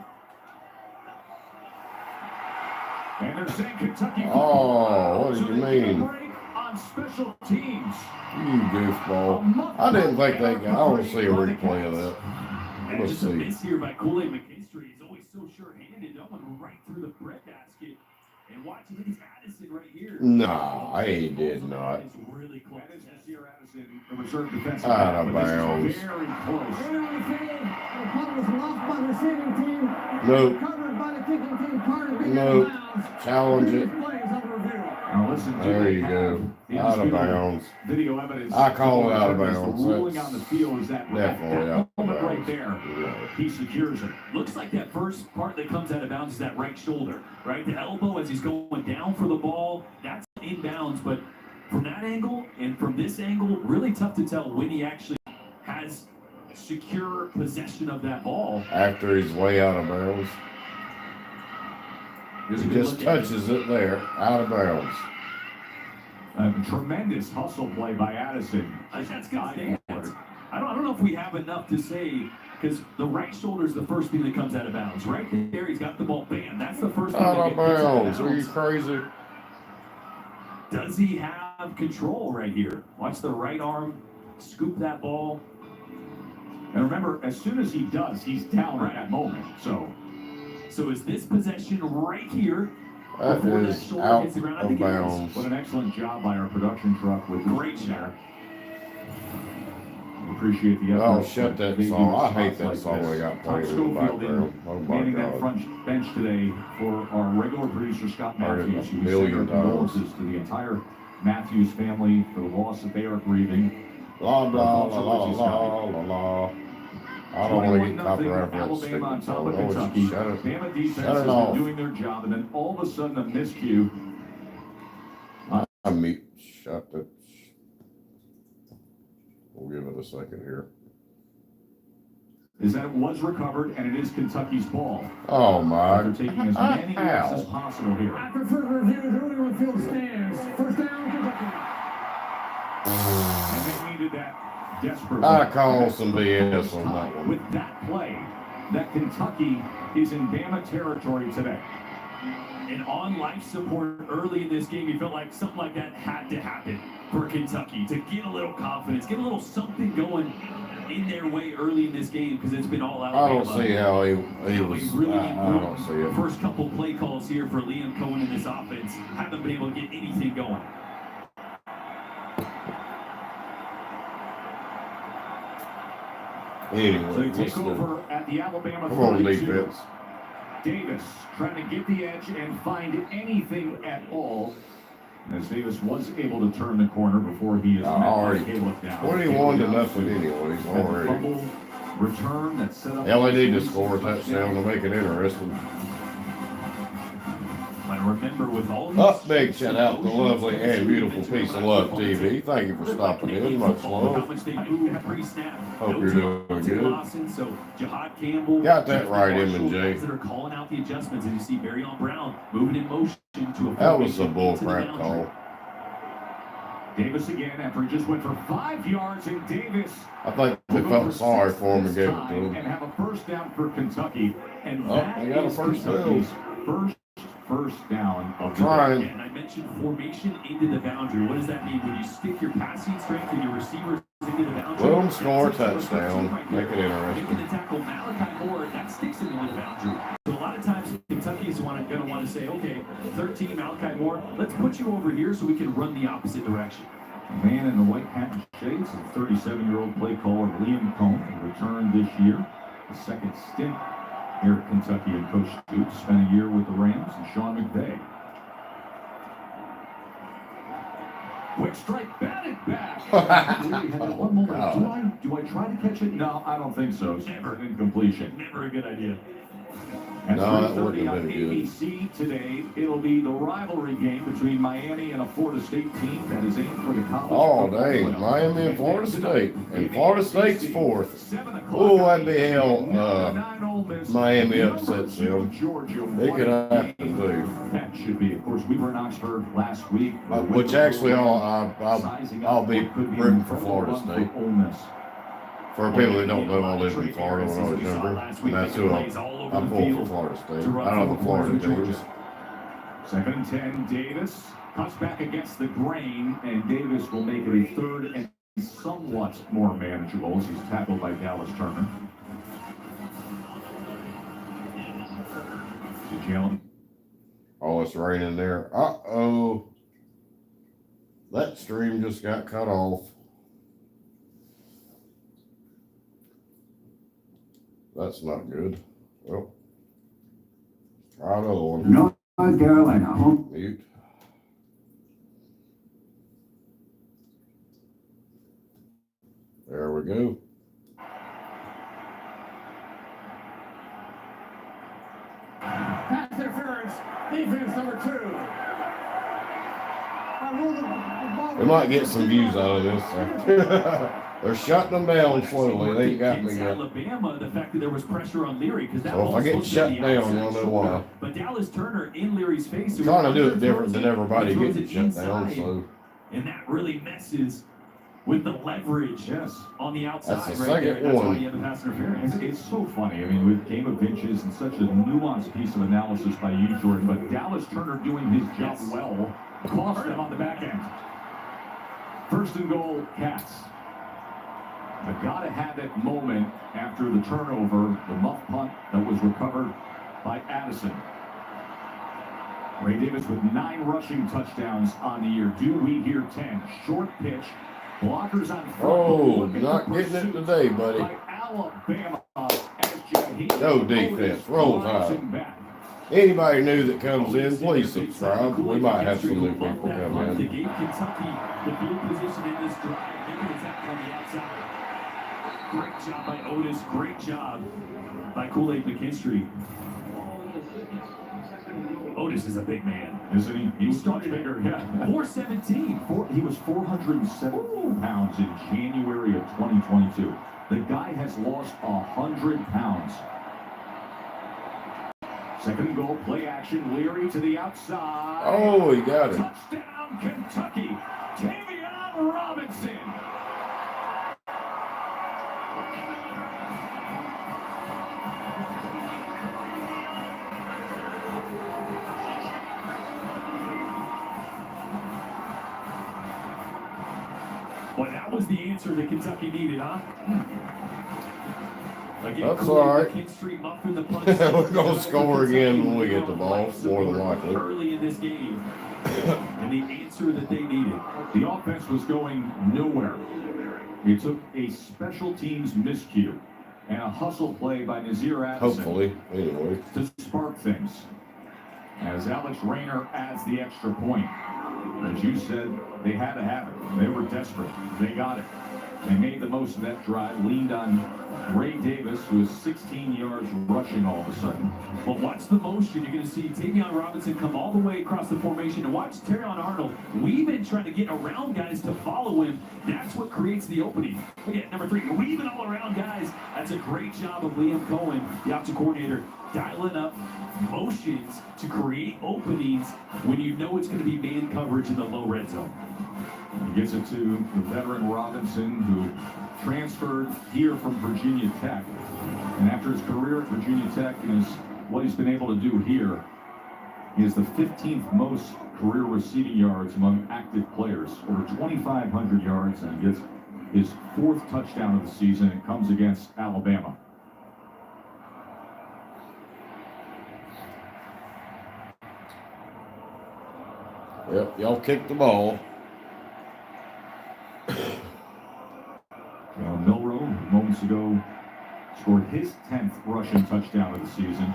And they're saying Kentucky. Oh, what do you mean? On special teams. You You goofball. I didn't think they got. I want to see a replay of that. And Let's just a see. miss here by Kool-Aid McKinstry. He's always so sure-handed. That one right through the breadbasket. And watch, look at Addison right here. No, he did not. It's really close. That is Nasir Addison, the reserve defensive Out back, of but this is bounds. very close. Here on the field, the punt was lost by the receiving team. Nope. Covered by the kicking team. Carter being Nope. out of bounds. Challenge it. Plays under review. Now listen to There the you go. the Out of indisputable bounds. Video evidence. I call it out of The bounds. ruling That's on the field is that definitely that out of moment right bounds. there, Yeah. he secures it. Looks like that first part that comes out of bounds is that right shoulder, right? The elbow as he's going down for the ball, that's inbounds. But from that angle and from this angle, really tough to tell when he actually has secure possession of that ball. After he's way out of bounds. Here's a He good just look at it. touches it there, out of bounds. A tremendous hustle play by Addison. I think that's good stance. I don't know if we have enough to say, because the right shoulder is the first thing that comes out of bounds. Right there, he's got the ball. Bam, that's the first thing Out that of gets out of bounds. Are you bounds. crazy? Does he have control right here? Watch the right arm scoop that ball. And remember, as soon as he does, he's down at that moment. So So is this possession right here That before that is shoulder out hits the ground? I of think it is. bounds. what an excellent job by our production truck with Great this shot. there. We appreciate the effort. Oh, shut that they do song. I in hate spots that like song this. they got Todd playing in the Schofield background. Oh my manning that God. front bench today for our regular producer, Scott Heard it Matthews. a We million send our times. condolences to the entire Matthews family for the loss of Eric Reeving. La la la la la la la. I don't want to get 21-0 copyright for that Alabama stupid on top song. of I want Kentucky. you to shut it. Bama defense Shut has it been off. doing their job, and then all of a sudden a miscue. I mute. Shut it. We'll give it a second here. Is that it was recovered, and it is Kentucky's ball. Oh my. After taking as many reps as Ow. possible here. After further review, the early on field stands. First down, Kentucky. And they needed that desperately. I call some BS on that one. With that play, that Kentucky is in Bama territory today. And on life support early in this game, you felt like something like that had to happen for Kentucky to get a little confidence, get a little something going in their way early in this game because it's been all out. I don't see how he was. Really I don't see it. First couple play calls here for Liam Cohen in this offense haven't been able to get anything going. So Anyway, they let's take do. over at the Alabama Come on, 32. defense. Davis trying to get the edge and find anything at all. As Davis was able to turn the corner before he is met by Already Caleb down. 21 to Caleb nothing down anyways, had the already. fumble return that set up. Hell, they need to score a touchdown to make it interesting. But remember, with all these Up big shout out to lovely and beautiful piece of love TV. Thank you for stopping in. Much How love. much they boo pre-snap. Hope No you're doing Tim good. Lawson, so Jihad Campbell. Got that Jeffrey right, Marshall, M&J. guys that are calling out the adjustments, and you see Barryon Brown moving in motion to a That was a formation bull into the crap boundary. call. Davis again after he just went for 5 yards, and Davis I think they will go felt for sorry 6 for him and this gave it to time him. and have a first down for Kentucky. And Oh, that they got a is first Kentucky's first down of the day. Trying. And I mentioned formation into the boundary. What does that mean? When you stick your passing strength and your receivers into the boundary, Let them score a that's a touchdown. right Make it there. interesting. Making the tackle Malachi Moore, that sticks him into the boundary. So a lot of times Kentucky is going to want to say, okay, 13 Malachi Moore, let's put you over here so we can run the opposite direction. A man in the white hat and shades, the 37-year-old play caller Liam Cohn, returned this year. The second stint here at Kentucky, and Coach Stoops spent a year with the Rams and Sean McVay. Quick strike, batted back. Really had that one moment. Do I try to catch it? No, I don't think so. Never. An incompletion. Never a good idea. At No, that 3:30 wouldn't have on been good. ABC today, it'll be the rivalry game between Miami and a Florida State team that is aimed for the college. Oh, football dang. playoff. Miami and Florida State. And Florida State's fourth. 7 o'clock Oh, that'd on be ABC. hell, Number 9 Ole Miss. Miami Number upsets 2 them. Georgia. They What could a have to game do. that should be. Of course, we were in Oxford last week. Which actually, I'll Sizing I'll up be what could rooting an for incredible Florida run for State. Ole Miss. For people that don't know, I lived in Florida when I was younger. And that's who I pulled for Florida State. I don't know the Florida teams. 2nd and 10, Davis cuts back against the grain, and Davis will make it a 3rd and somewhat more manageable as he's tackled by Dallas Turner. To Jalen. Oh, it's raining there. Uh-oh. That stream just got cut off. That's not good. Well, try another one. North Carolina home. Mute. There we go. Pass interference, defense number 2. We might get some views out of this. They're shutting them down slowly. They ain't got me Against yet. Alabama, the fact that there was pressure on Leary, because that So if I ball's get supposed to shut be the down, outside you'll know shoulder. why. But Dallas Turner in Leary's face. who Trying to do it underthrows different than everybody throws getting it shut down, inside, so and that really messes with the leverage Yes. on the outside. That's the right second there. That's why one. you have the pass interference. It's so funny. I mean, with game of inches and such a nuanced piece of analysis by you, Jordan, but Dallas Turner doing his job Yes. well cost them on the back end. First and goal, Cats. The gotta have it moment after the turnover, the muff punt that was recovered by Addison. Ray Davis with 9 rushing touchdowns on the year. Do we hear 10? Short pitch. Blockers on front. Oh, Looking not for getting it pursuit today, buddy. by Alabama as Jaheim Go defense, Oatis roll drives tide. him back. Anybody new that comes in, please subscribe. We might have some new people come They in. gave Kentucky the field position in this drive. Making a tackle on the outside. Great job by Otis. Great job by Kool-Aid McKinstry. Otis is a big man. Isn't he? He was much started bigger, yeah. 417. He was 407 pounds in January of 2022. The guy has lost 100 pounds. Second and goal, play action, Leary to the outside. Oh, he got it. Touchdown, Kentucky. Tavion Robinson. Well, that was the answer that Kentucky needed, huh? Again, That's Kool-Aid all right. McKinstry muffing the punch. We're gonna score again when we get the ball, more than likely. Early in this game, and the answer that they needed. The offense was going nowhere. It took a special teams miscue and a hustle play by Nazir Addison Hopefully, anyway. to spark things. As Alex Rayner adds the extra point. As you said, they had to have it. They were desperate. They got it. They made the most of that drive, leaned on Ray Davis, who was 16 yards rushing all of a sudden. Well, watch the motion. You're going to see Tavion Robinson come all the way across the formation. And watch Terrion Arnold weaving, trying to get around guys to follow him. That's what creates the opening. Look at number 3, weaving all around guys. That's a great job of Liam Cohen, the offensive coordinator, dialing up motions to create openings when you know it's going to be man coverage in the low red zone. He gives it to the veteran Robinson, who transferred here from Virginia Tech. And after his career at Virginia Tech, what he's been able to do here is the 15th most career receiving yards among active players, over 2,500 yards, and he gets his 4th touchdown of the season. It comes against Alabama. Yep, y'all kicked the ball. Milroe, moments ago, scored his 10th rushing touchdown of the season.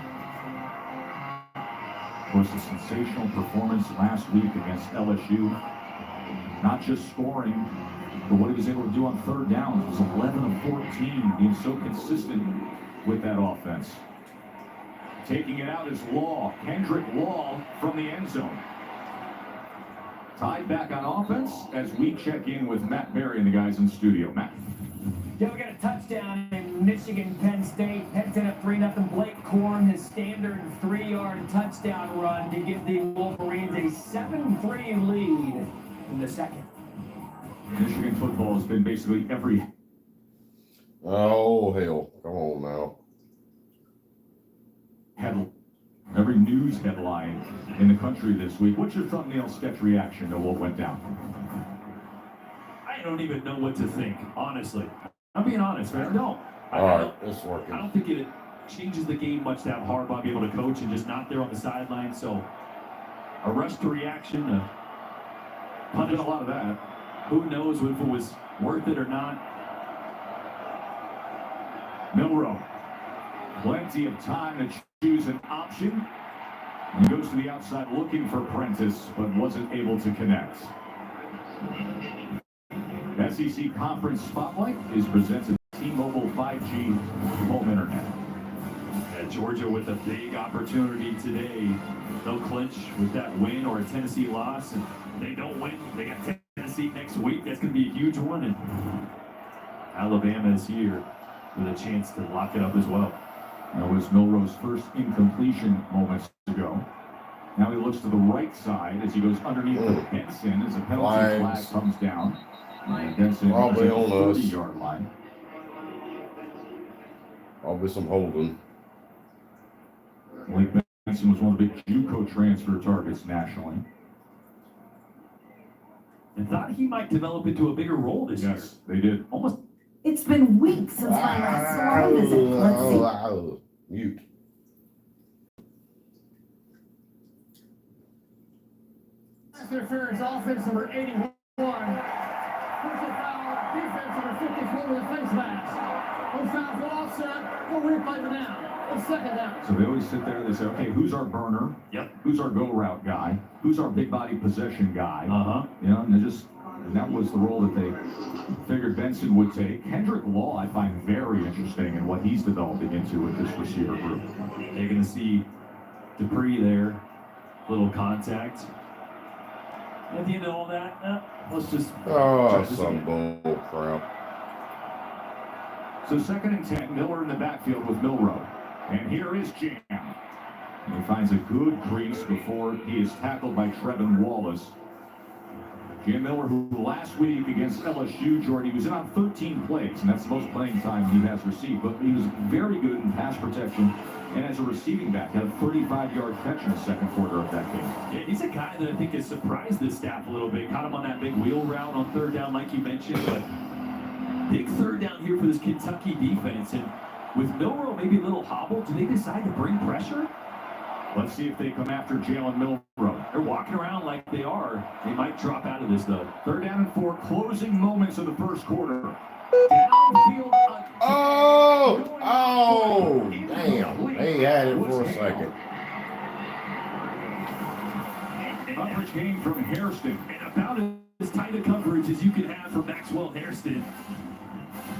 Of course, a sensational performance last week against LSU. Not just scoring, but what he was able to do on 3rd down. It was 11 of 14, being so consistent with that offense. Taking it out is Law, Kendrick Law from the end zone. Tied back on offense as we check in with Matt Berry and the guys in studio. Matt. Yeah, we got a touchdown in Michigan, Penn State. Penn State up 3-0. Blake Corn, his standard 3-yard touchdown run to give the Wolverines a 7-3 lead in the second. Michigan football has been basically every Oh, hell. Come on now. every news headline in the country this week. What's your thumbnail sketch reaction to what went down? I don't even know what to think, honestly. I'm being honest, man. I don't. All right, it's working. I don't think it changes the game much to have Harbaugh be able to coach and just not there on the sideline. So a rush to reaction, Did a lot of that. who knows if it was worth it or not. Milrow. Plenty of time to choose an option. He goes to the outside looking for Prentice, but wasn't able to connect. SEC Conference Spotlight is presented by T-Mobile 5G home internet. Georgia with a big opportunity today. They'll clinch with that win or a Tennessee loss, and they don't win. They got Tennessee next week. That's going to be a huge one. And Alabama is here with a chance to lock it up as well. That was Milrow's first incompletion moments ago. Now he looks to the right side as he goes underneath Benson as a penalty flag comes down. And Benson Probably is at the on us. 30-yard line. Probably some holding. Blake Benson was one of the big JUCO transfer targets nationally. And thought he might develop into a bigger role this year. Yes, they did. Almost. It's been weeks since my last salon visit. Let's see. Mute. Interference, offense number 81. Personal foul, defense number 54 with a face mask. Those fouls go offset. We'll replay the down. It's second down. So they always sit there and they say, okay, who's our burner? Yep. Who's our go route guy? Who's our big body possession guy? You know, and and that was the role that they figured Benson would take. Kendrick Law, I find very interesting in what he's developing into with this receiver group. They're going to see Dupree there. Little contact. At the end of all that, let's just. Some bull crap. So 2nd and 10, Miller in the backfield with Milrow. And here is Jam. And he finds a good crease before he is tackled by Trevin Wallace. Jam Miller, who last week against LSU, Jordan, he was in on 13 plays, and that's the most playing time he has received. But he was very good in pass protection, and as a receiving back, had a 35-yard catch in the second quarter of that game. Yeah, he's a guy that I think has surprised this staff a little bit. Caught him on that big wheel route on 3rd down, like you mentioned. But big 3rd down here for this Kentucky defense. And with Milrow maybe a little hobbled, do they decide to bring pressure? Let's see if they come after Jalen Milrow. They're walking around like they are. They might drop out of this, though. 3rd down and 4, closing moments of the first quarter. Downfield again. Oh, damn. They had it for a second. Coverage game from Hairston. And about as tight a coverage as you can have for Maxwell Hairston.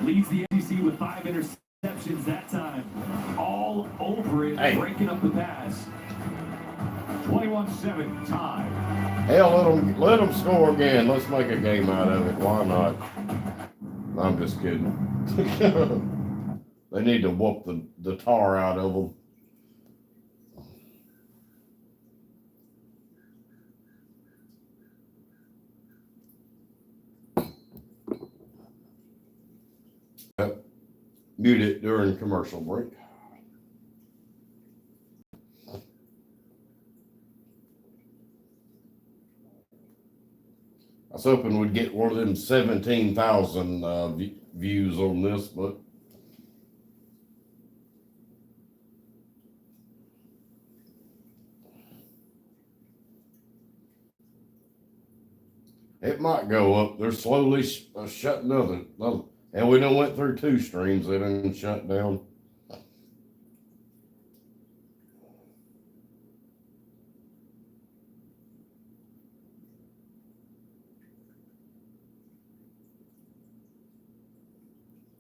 Leads the SEC with 5 interceptions that time. All over it, breaking up the pass. 21-7 tie. Hell, let them score again. Let's make a game out of it. Why not? I'm just kidding. They need to whoop the tar out of them. Mute it during commercial break. I was hoping we'd get one of them 17,000 views on this, but it might go up. They're slowly shutting other. And we done went through 2 streams. They didn't shut down.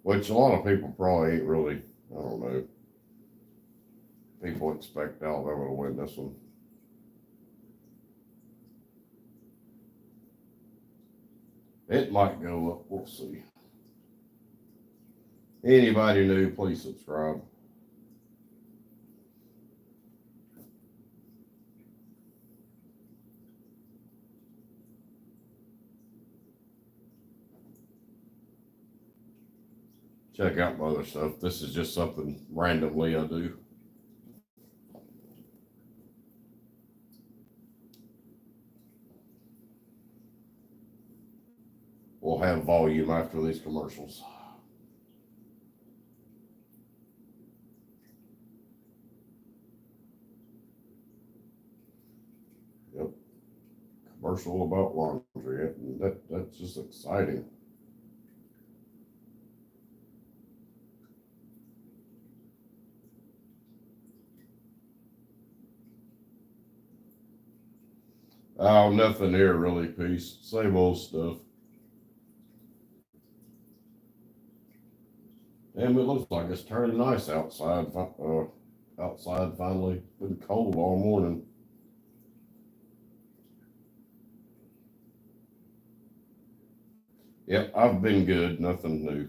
Which a lot of people probably ain't really, I don't know. People expect Alabama to win this one. It might go up. We'll see. Anybody new, please subscribe. Check out my other stuff. This is just something randomly I do. We'll have volume after these commercials. Yep. Commercial about laundry. That's just exciting. Oh, nothing here really, Peace. Same old stuff. And it looks like it's turning nice outside. Outside finally. Been cold all morning. Yep, I've been good. Nothing new.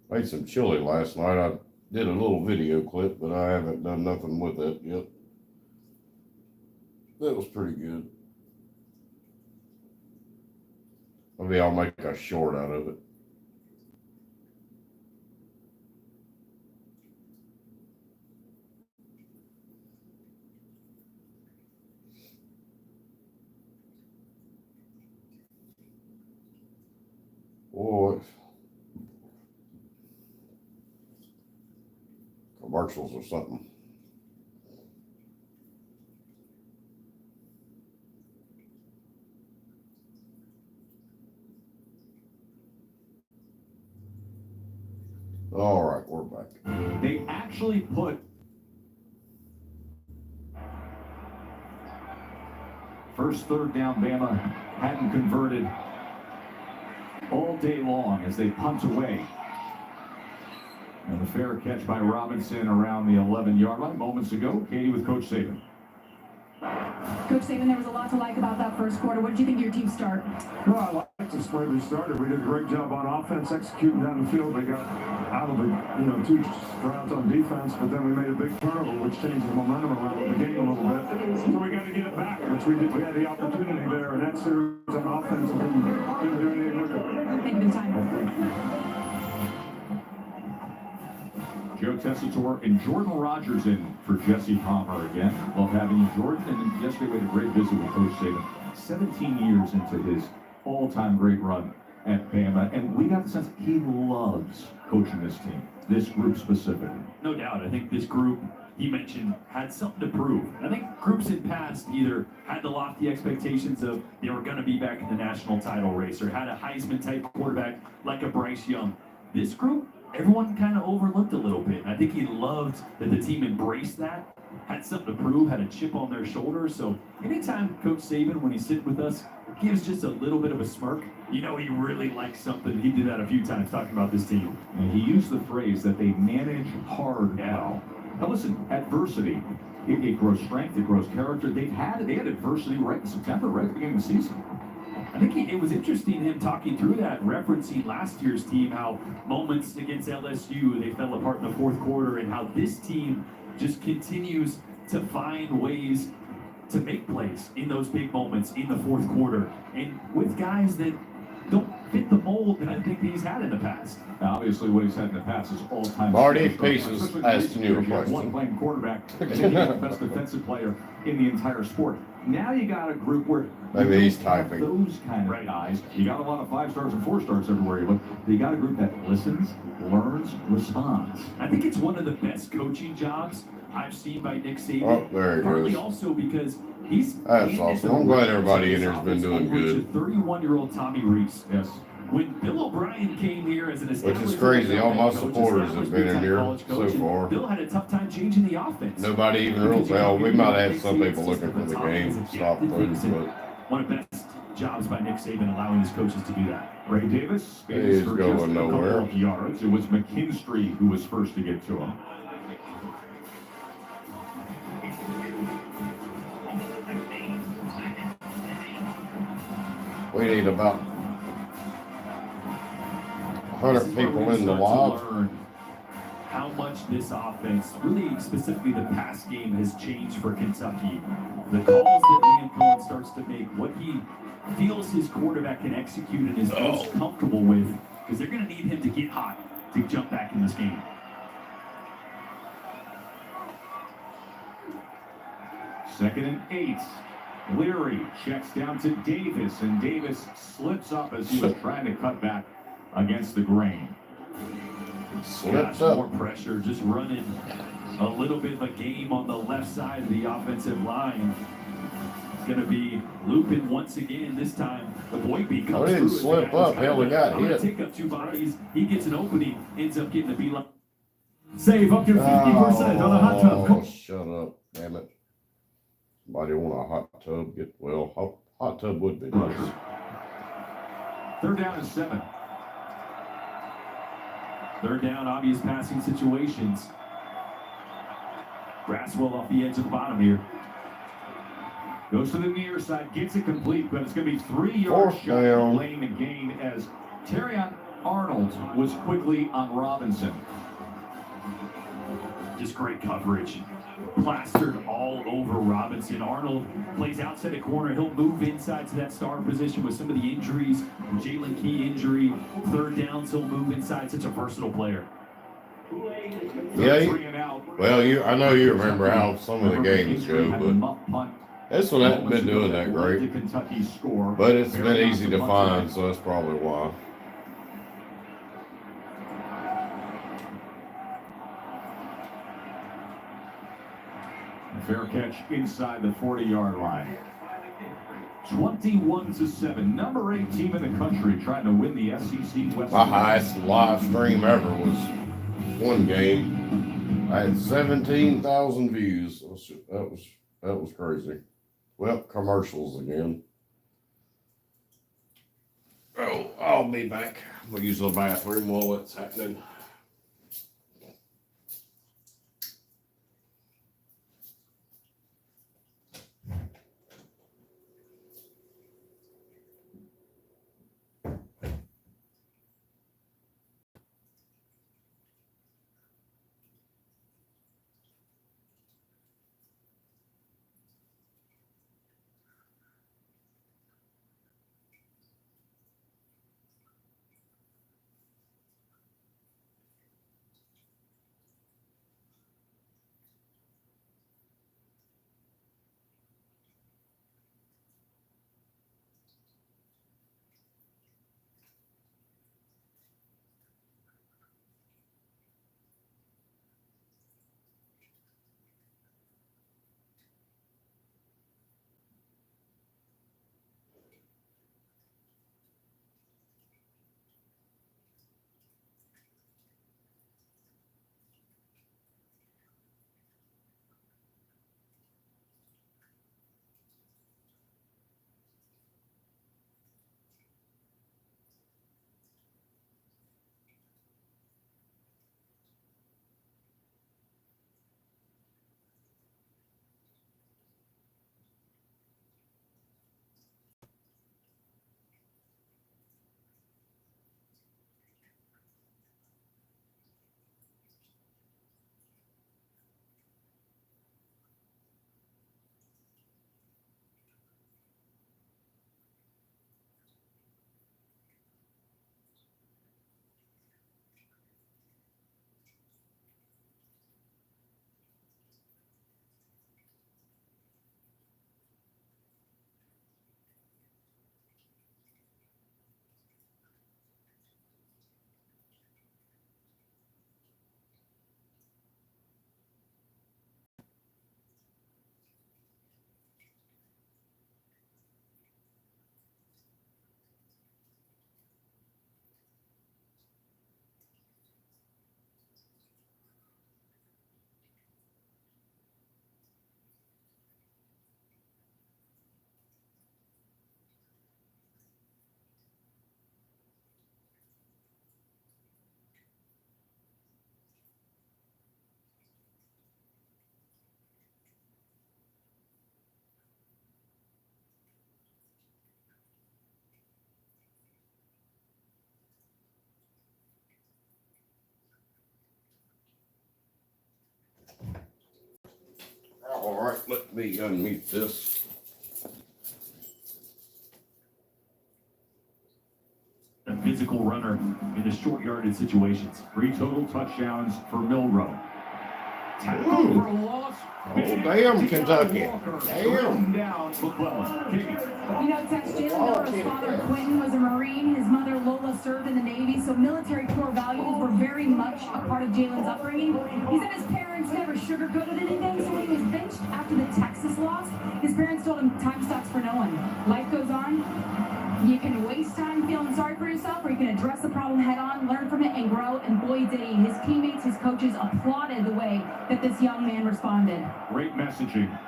Made some chili last night. I did a little video clip, but I haven't done nothing with it yet. That was pretty good. Maybe I'll make a short out of it. Boy, commercials or something. All right, we're back. They actually put first third down. Bama hadn't converted all day long as they punt away. And the fair catch by Robinson around the 11-yard line moments ago. Katie with Coach Saban. Coach Saban, there was a lot to like about that first quarter. What did you think of your team start? Well, I liked the way we started. We did a great job on offense, executing down the field. They got out of the, 2 rounds on defense, but then we made a big turnover, which changed the momentum around the game a little bit. So we got to get it back, which we did. We had the opportunity there, and that series on offense didn't do anything with it. Thank you for the time. Joe Tessitore and Jordan Rogers in for Jesse Palmer again. Love having you, Jordan. And yesterday we had a great visit with Coach Saban. 17 years into his all-time great run at Bama. And we got the sense he loves coaching this team, this group specifically. No doubt. I think this group, he mentioned, had something to prove. I think groups in past either had the lofty expectations of they were going to be back in the national title race or had a Heisman-type quarterback like a Bryce Young. This group, everyone kind of overlooked a little bit. I think he loved that the team embraced that, had something to prove, had a chip on their shoulder. So anytime Coach Saban, when he's sitting with us, gives just a little bit of a smirk, he really likes something. He did that a few times talking about this team. And he used the phrase that they manage hard well. Now listen, adversity, it grows strength, it grows character. They had adversity right in September, right at the beginning of the season. I think it was interesting him talking through that, referencing last year's team, how moments against LSU, they fell apart in the fourth quarter, and how this team just continues to find ways to make plays in those big moments in the fourth quarter, and with guys that don't fit the mold that I think he's had in the past. Now, obviously, what he's had in the past is all-time. Marty Pieces asking you a question. One playing quarterback, and then you have the best defensive player in the entire sport. Now you got a group where maybe he's have typing. Those kind of guys. You got a lot of 5-stars and 4-stars everywhere you look. You got a group that listens, learns, responds. I think it's one of the best coaching jobs I've seen by Nick Saban. Oh, there he Partly goes. also because he's. That's awesome. I'm glad everybody in here's been doing good. 31-year-old Tommy Rees. Yes. When Bill O'Brien came here as an Which established is crazy. All my coach, supporters have been in here college so coach, and far. Bill had a tough time changing the offense. Nobody even realized. Well, we might have had some people looking for the game stop things, but One of the best jobs by Nick Saban allowing his coaches to do that. Ray Davis He's for going just a nowhere. couple of yards. It was McKinstry who was first to get to him. we need about This 100 is where people we in the start to live. learn how much this offense, really specifically the pass game, has changed for Kentucky. The calls that Liam Cohen starts to make, what he feels his quarterback can execute and is most comfortable with, because they're going to need him to get hot to jump back in this game. 2nd and 8. Leary checks down to Davis, and Davis slips up as he was trying to cut back against the grain. Slipped More up. pressure, just running a little bit of a game on the left side of the offensive line. It's going to be looping once again. This time, the Boydby comes I didn't through. slip up. Hell, we got I'm gonna hit. take up 2 bodies. He gets an opening, ends up getting the beeline. Save up to 50% on a hot tub. Oh, shut up. Damn it. Somebody want a hot tub? Hot tub would be nice. 3rd down and 7. 3rd down, obvious passing situations. Braswell off the edge of the bottom here. Goes to the near side, gets it complete, but it's going to be 3 yards 4th shy down. of laying the gain as Terrion Arnold was quickly on Robinson. Just great coverage. Plastered all over Robinson. Arnold plays outside the corner. He'll move inside to that star position with some of the injuries. Jalen Key injury. 3rd downs, he'll move inside. Such a versatile player. Yeah, 3 and out. I know you remember how some of the games go, but this one hasn't been doing that great. Kentucky score. But it's been easy to find, so that's probably why. Fair catch inside the 40-yard line. 21-7. Number 8 team in the country trying to win the SEC West. My highest live stream ever was one game. I had 17,000 views. That was crazy. Well, commercials again. Oh, I'll be back. I'm gonna use the bathroom while it's happening. All right, let me unmute this. A physical runner in the short yardage situations. 3 total touchdowns for Milroe. Tackle for a loss Oh, damn, Kentucky. Walker Damn. thrown down McClellan. Katie. You know, Tex, Jalen Miller's father, Quentin, was a Marine. His mother, Lola, served in the Navy, so military core values were very much a part of Jalen's upbringing. He said his parents never sugarcoated anything, so when he was benched after the Texas loss, his parents told him, time stops for no one. Life goes on. You can waste time feeling sorry for yourself, or you can address the problem head on, learn from it, and grow. And boy, did he. His teammates, his coaches applauded the way that this young man responded. Great messaging.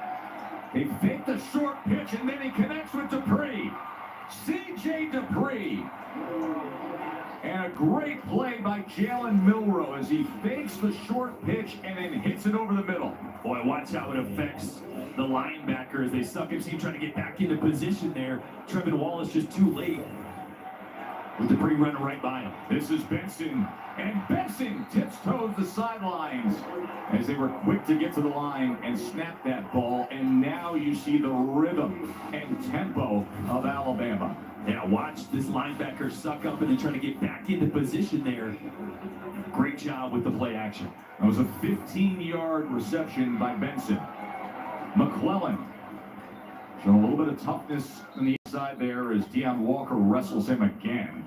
He faked the short pitch and then he connects with Dupree. C.J. Dupree. And a great play by Jalen Milroe as he fakes the short pitch and then hits it over the middle. Boy, watch how it affects the linebacker as they suck him. See him trying to get back into position there. Trevin Wallace just too late with Dupree running right by him. This is Benson. And Benson tips-toes the sidelines as they were quick to get to the line and snap that ball. And now you see the rhythm and tempo of Alabama. Yeah, watch this linebacker suck up and then try to get back into position there. Great job with the play action. That was a 15-yard reception by Benson. McClellan showing a little bit of toughness on the inside there as Deion Walker wrestles him again.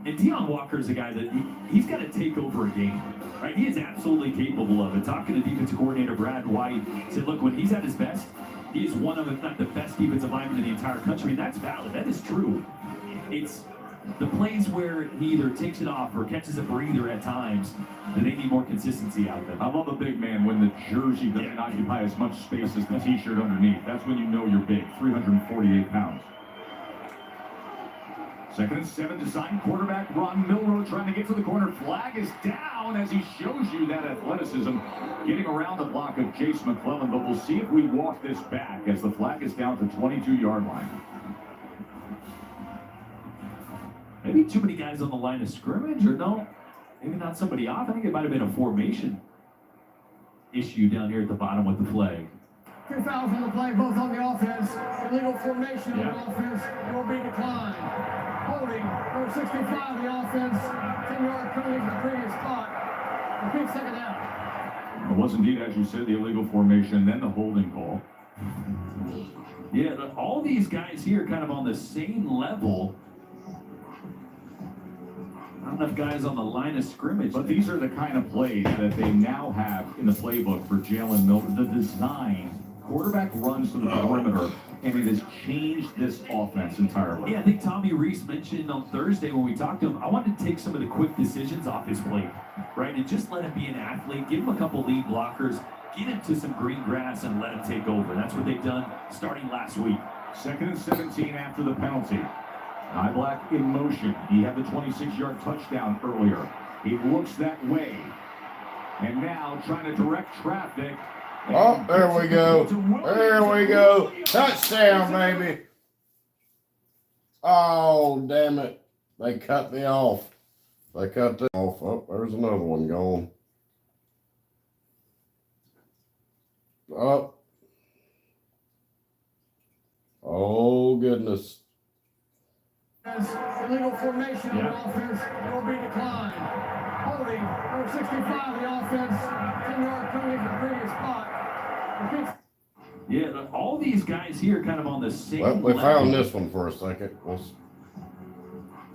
And Deion Walker is a guy that he's got to take over a game, right? He is absolutely capable of it. Talking to defensive coordinator Brad White, said, look, when he's at his best, he is one of, if not the best defensive linemen in the entire country. And that's valid. That is true. It's the plays where he either takes it off or catches a breather at times that they need more consistency out of them. I love a big man when the jersey doesn't occupy as much space as the t-shirt underneath. That's when you know you're big, 348 pounds. 2nd and 7, design quarterback Ron Milroe trying to get to the corner. Flag is down as he shows you that athleticism getting around the block of Jace McClellan. But we'll see if we walk this back as the flag is down to 22-yard line. Maybe too many guys on the line of scrimmage, or no? Maybe not somebody off. I think it might have been a formation issue down here at the bottom with the flag. 2 fouls on the play, both on the offense. Illegal formation on the offense. It will be declined. Holding, number 65 the offense. 10-yard penalty from the previous spot. Repeat second down. It was indeed, as you said, the illegal formation, then the holding call. Yeah, all these guys here kind of on the same level. Not enough guys on the line of scrimmage. But these are the kind of plays that they now have in the playbook for Jalen Milroe. The design, quarterback runs to the perimeter, and it has changed this offense entirely. Yeah, I think Tommy Reese mentioned on Thursday when we talked to him, I wanted to take some of the quick decisions off his plate, right? And just let him be an athlete, give him a couple lead blockers, get him to some green grass and let him take over. That's what they've done starting last week. 2nd and 17 after the penalty. Black in motion. He had the 26-yard touchdown earlier. He looks that way. And now trying to direct traffic. Oh, there we go. There we go. Touchdown, baby. Oh, damn it. They cut me off. They cut me off. Oh, there's another one going. Oh. Oh, goodness. Illegal formation on the offense. It will be declined. Holding, number 65 the offense. 10-yard penalty from the previous spot. Repeat. Yeah, all these guys here kind of on the same Well, we level. found this one for a second.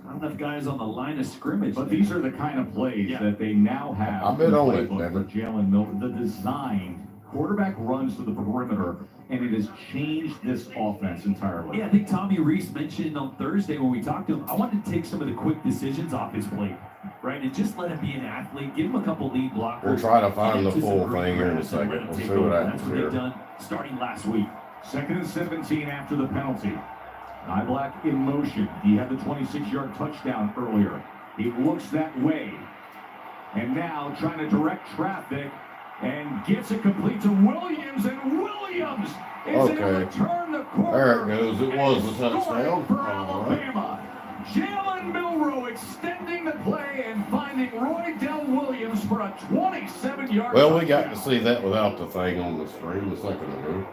Not enough guys on the line of scrimmage. But these are the kind of plays that they now have I've been in the on it, playbook damn for it. Jalen Milroe. The design, quarterback runs to the perimeter, and it has changed this offense entirely. Yeah, I think Tommy Reese mentioned on Thursday when we talked to him, I wanted to take some of the quick decisions off his plate, right? And just let him be an athlete, give him a couple lead blockers. We'll try to find get the him to some full green thing here in a grass and let second. him We'll take see what over. happens That's what here. they've done starting last week. 2nd and 17 after the penalty. Black in motion. He had the 26-yard touchdown earlier. He looks that way. And now trying to direct traffic and gets it complete to Williams. And Williams is able to turn the corner. There it goes. It was a and score touchdown. for All right. Alabama. Jalen Milroe extending the play and finding Roy Dell Williams for a 27-yard Well, we got to see that without the thing on the screen a second ago.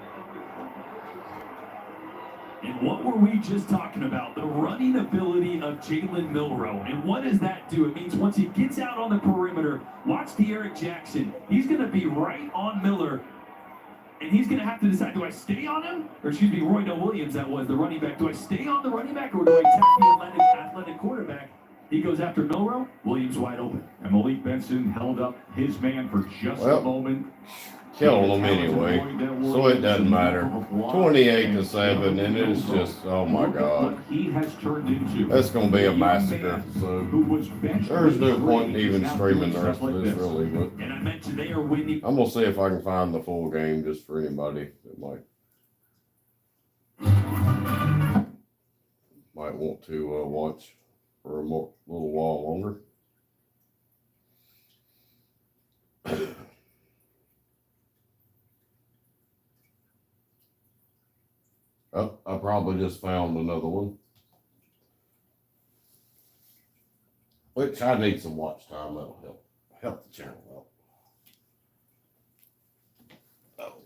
And what were we just talking about? The running ability of Jalen Milroe. And what does that do? It means once he gets out on the perimeter, watch the Eric Jackson. He's going to be right on Miller. And he's going to have to decide, do I stay on him? Or excuse me, Roy Williams, that was the running back. Do I stay on the running back or do I attack the athletic quarterback? He goes after Milroe. Williams wide open. And Malik Benson held up his man for just a moment. Killing them anyway, so it doesn't matter. 28-7, and it's just, oh my God, He has turned into. that's gonna be a massacre. So there's no point in even streaming the rest of this, really. But And I mentioned they are winning. I'm gonna see if I can find the full game just for anybody that might want to watch for a little while longer. Oh, I probably just found another one. Which I need some watch time. That'll help the channel out. Oh.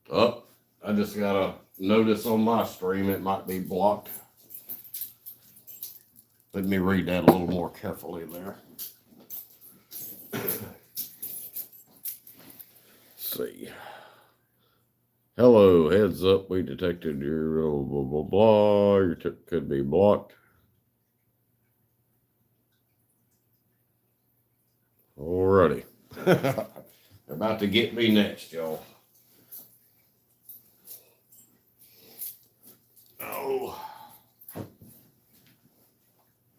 Oh, I just got a notice on my stream. It might be blocked. Let me read that a little more carefully there. Let's see. Hello, heads up. We detected your blah, blah, blah. Your tip could be blocked. Alrighty. They're about to get me next, y'all. Oh,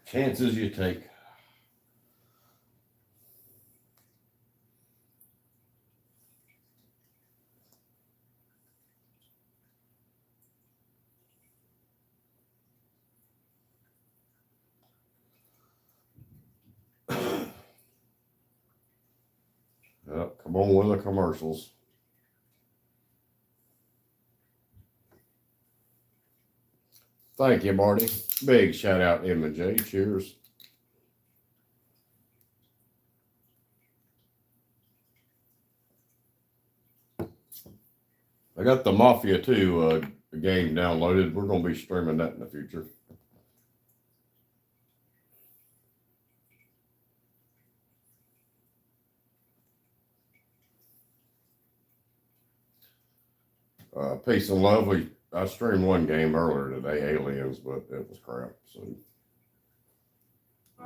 chances you take. Come on with the commercials. Thank you, Marty. Big shout out, M&J. Cheers. I got the Mafia 2 game downloaded. We're going to be streaming that in the future. Peace and love. I streamed one game earlier today, Aliens, but it was crap. So.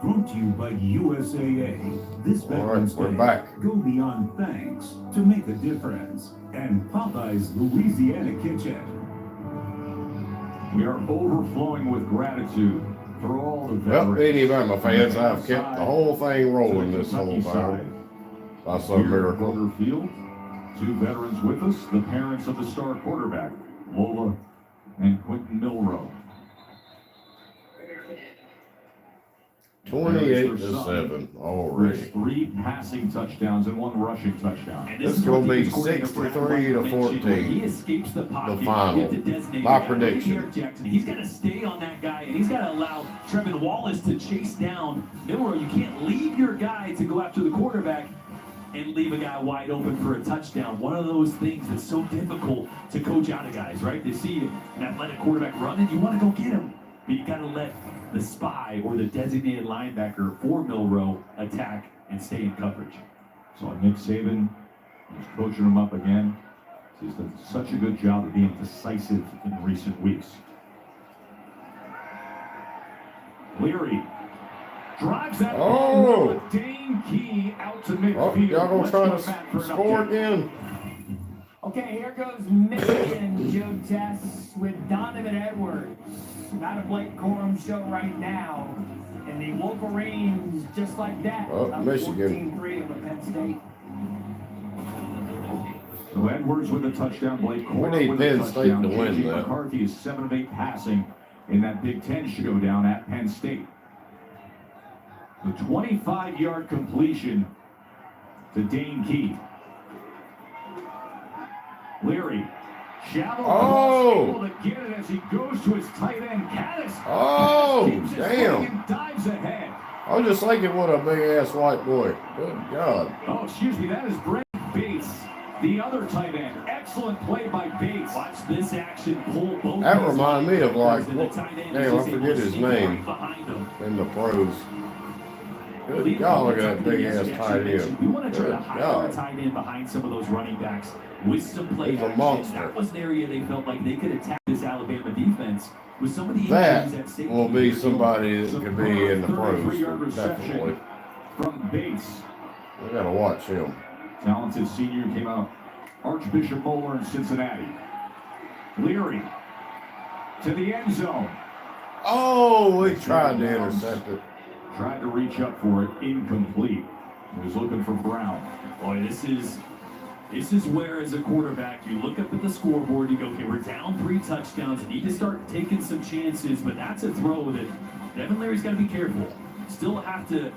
Brought to you by USAA. This Veterans We're Day, back. go beyond thanks to make a difference. And Popeye's Louisiana Kitchen. We are overflowing with gratitude for all the Well, veterans. any Bama fans, I've kept the whole thing rolling this whole time. By some Here at miracle. Kroger Field, two veterans with us, the parents of the star quarterback, Lola and Quentin Milroe. 28-7 already. With 3 passing touchdowns and 1 rushing touchdown. And This is gonna what be the coordinator Brad 63 to White mentioned. 14. He escapes the pocket. The final. You have to designate My a guy. prediction. Look at Derek Jackson. He's got to stay on that guy, and he's got to allow Trevin Wallace to chase down Milroe. You can't leave your guy to go after the quarterback and leave a guy wide open for a touchdown. One of those things that's so difficult to coach out of guys, right? They see an athletic quarterback running, you want to go get him, but you got to let the spy or the designated linebacker for Milroe attack and stay in coverage. So Nick Saban is coaching him up again. He's done such a good job of being decisive in recent weeks. Leary drives that ball with Dane Key out to midfield. Oh, y'all gonna Let's try go to back for an score update. again? Okay, here goes Michigan, Joe Tess, with Donovan Edwards. Not a Blake Corum show right now. And the Wolverines, just like that, Oh, up Michigan. 14-3 over Penn State. So Edwards with a touchdown, Blake We Corum need with a Penn State touchdown. to win J.J. that. McCarthy is 7 of 8 passing in that Big Ten showdown at Penn State. The 25-yard completion to Dane Key. Leary Shallow Oh. cross, able to get it as he goes to his tight end, Caddis. Oh, Keeps his damn. footing and dives ahead. I was just thinking, what a big ass white boy. Good God. Oh, excuse me, that is Brent Bates, the other tight end. Excellent play by Bates. Watch this action pull both. That these reminded me of, like, linebackers, and the tight end damn, is I just able forget to his sneak name. right behind him. In the pros. Good God, look at that big ass tight end. We want to try Good to hide our God. tight end behind some of those running backs with some play He's a action. monster. That was an area they felt like they could attack this Alabama defense with some of the That injuries at safety. will be somebody that could be in the pros. Definitely. From Bates. We gotta watch him. Talented senior came out. Archbishop Moeller in Cincinnati. Leary to the end zone. Oh, we tried to intercept it. Tried to reach up for it, incomplete. He was looking for Brown. Boy, this is where, as a quarterback, you look up at the scoreboard, you go, okay, we're down 3 touchdowns, you need to start taking some chances, but that's a throw that Devin Leary's got to be careful. Still have to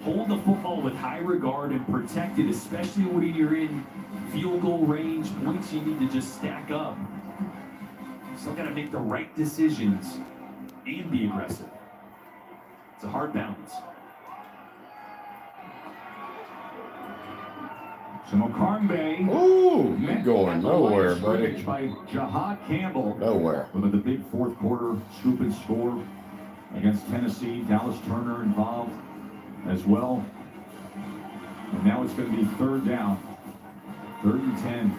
hold the football with high regard and protect it, especially when you're in field goal range, points you need to just stack up. Still got to make the right decisions and be aggressive. It's a hard balance. So Mokarmbe Ooh, you met going at the nowhere, line of buddy. scrimmage by Jahad Campbell. Nowhere. With the big fourth quarter scoop and score against Tennessee. Dallas Turner involved as well. And now it's going to be third down. 3rd and 10.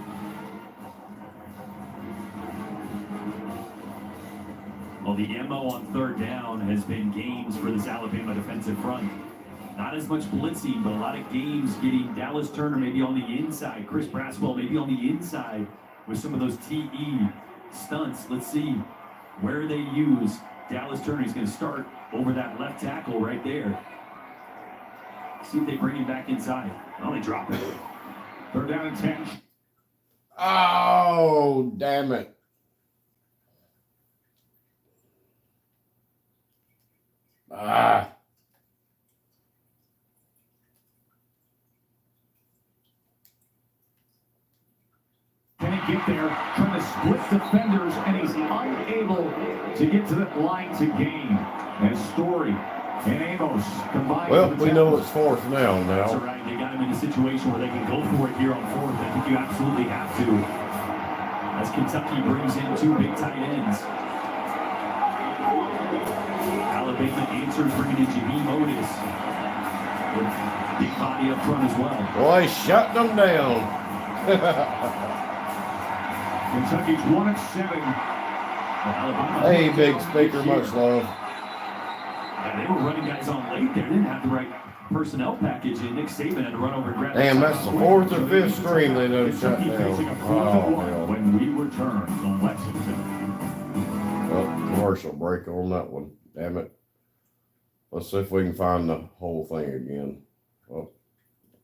Well, the MO on 3rd down has been games for this Alabama defensive front. Not as much blitzing, but a lot of games getting Dallas Turner maybe on the inside, Chris Braswell maybe on the inside with some of those TE stunts. Let's see where they use Dallas Turner. He's going to start over that left tackle right there. See if they bring him back inside. Oh, they drop it. 3rd down and 10. Oh, damn it. Ah. Can he get there? Trying to split defenders, and he's unable to get to that line to gain. And Story and Amos combined. Well, for the we know tackle. it's 4th down That's all now. right. They got him in a situation where they can go for it here on 4th. I think you absolutely have to. As Kentucky brings in 2 big tight ends. Alabama answers bringing in Jaheim Otis. With big body up front as well. Boy, shut them down. Kentucky's 1-7. Well, Alabama, Hey, big speaker, much love. yeah, they were running guys on late there. They didn't have the right personnel package, and Nick Saban had to run over and grab. Damn, that's the 4th or 5th So string they done shut Kentucky facing down. a 4th and Oh, 1 hell. when we return from Lexington. Well, commercial break on that one. Damn it. Let's see if we can find the whole thing again. Oh,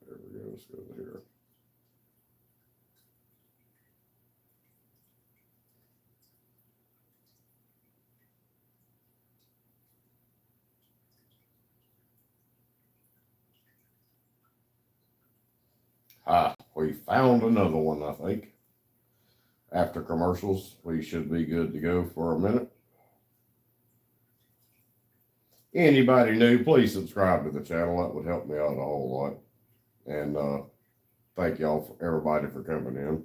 there we go. Let's go here. Ah, we found another one, I think. After commercials, we should be good to go for a minute. Anybody new, please subscribe to the channel. That would help me out a whole lot. And thank y'all for everybody for coming in.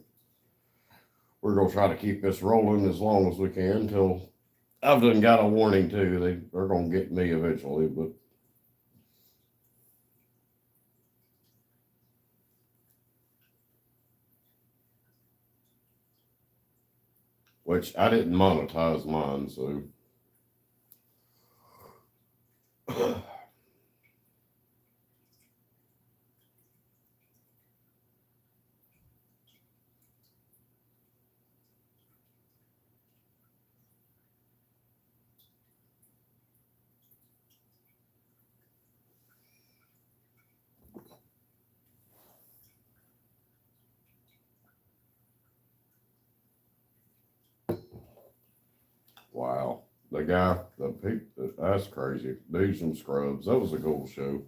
We're gonna try to keep this rolling as long as we can until I've done got a warning too. They're gonna get me eventually, but which I didn't monetize mine, so wow. The guy, that's crazy. Dudes and Scrubs. That was a cool show.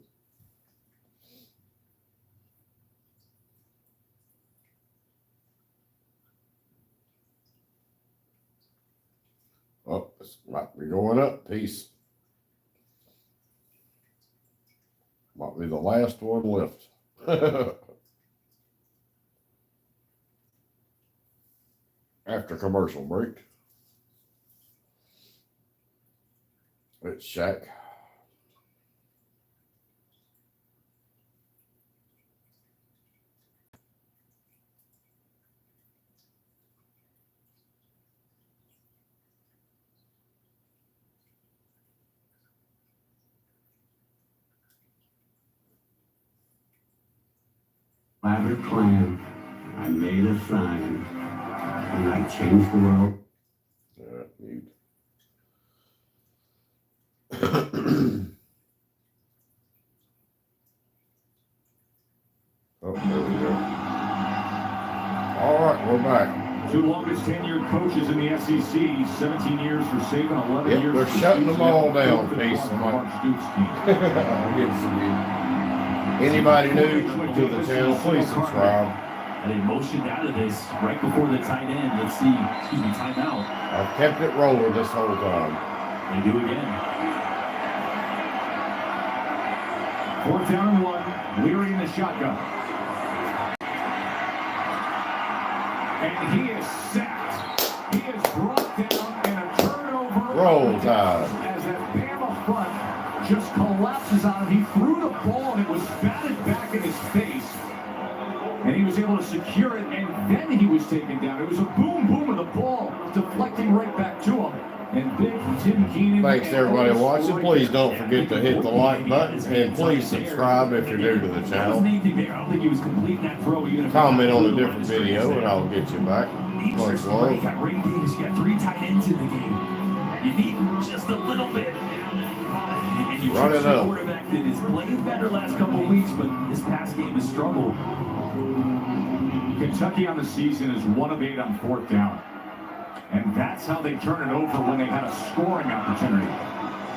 Oh, this might be going up. Peace. Might be the last one left. After commercial break. It's Shaq. Elaborate plan. I made a sign, and I changed the world. Yeah, neat. Oh, there we go. All right, we're back. Two longest tenured coaches in the SEC, 17 years for Saban, 11 Yep, years they're for shutting Stoops, them all and down, both Pace, of I'm Mark Stoops' team. I'll get some. Anybody new to the channel, please subscribe. And they motioned out of this right before the tight end. Let's see, excuse me, timeout. I've kept it rolling this whole time. They do again. 4th down and 1, Leary in the shotgun. And he is sacked. He is brought down and a turnover. Roll Tide. As that Bama front just collapses on him. He threw the ball and it was batted back in his face. And he was able to secure it, and then he was taken down. It was a boom, boom of the ball, deflecting right back to him. And big Tim Keenan. Thanks everybody watching. Please don't forget to hit the like button and please subscribe if you're new to the channel. I don't think he was completing that throw. Comment on a different video and I'll get you back. Much love. You got Ray Davis, you got 3 tight ends in the game. You need just a little bit. And you Run it trust your up. quarterback that is playing better last couple of weeks, but this pass game has struggled. Kentucky on the season is 1 of 8 on 4th down. And that's how they turn it over when they had a scoring opportunity.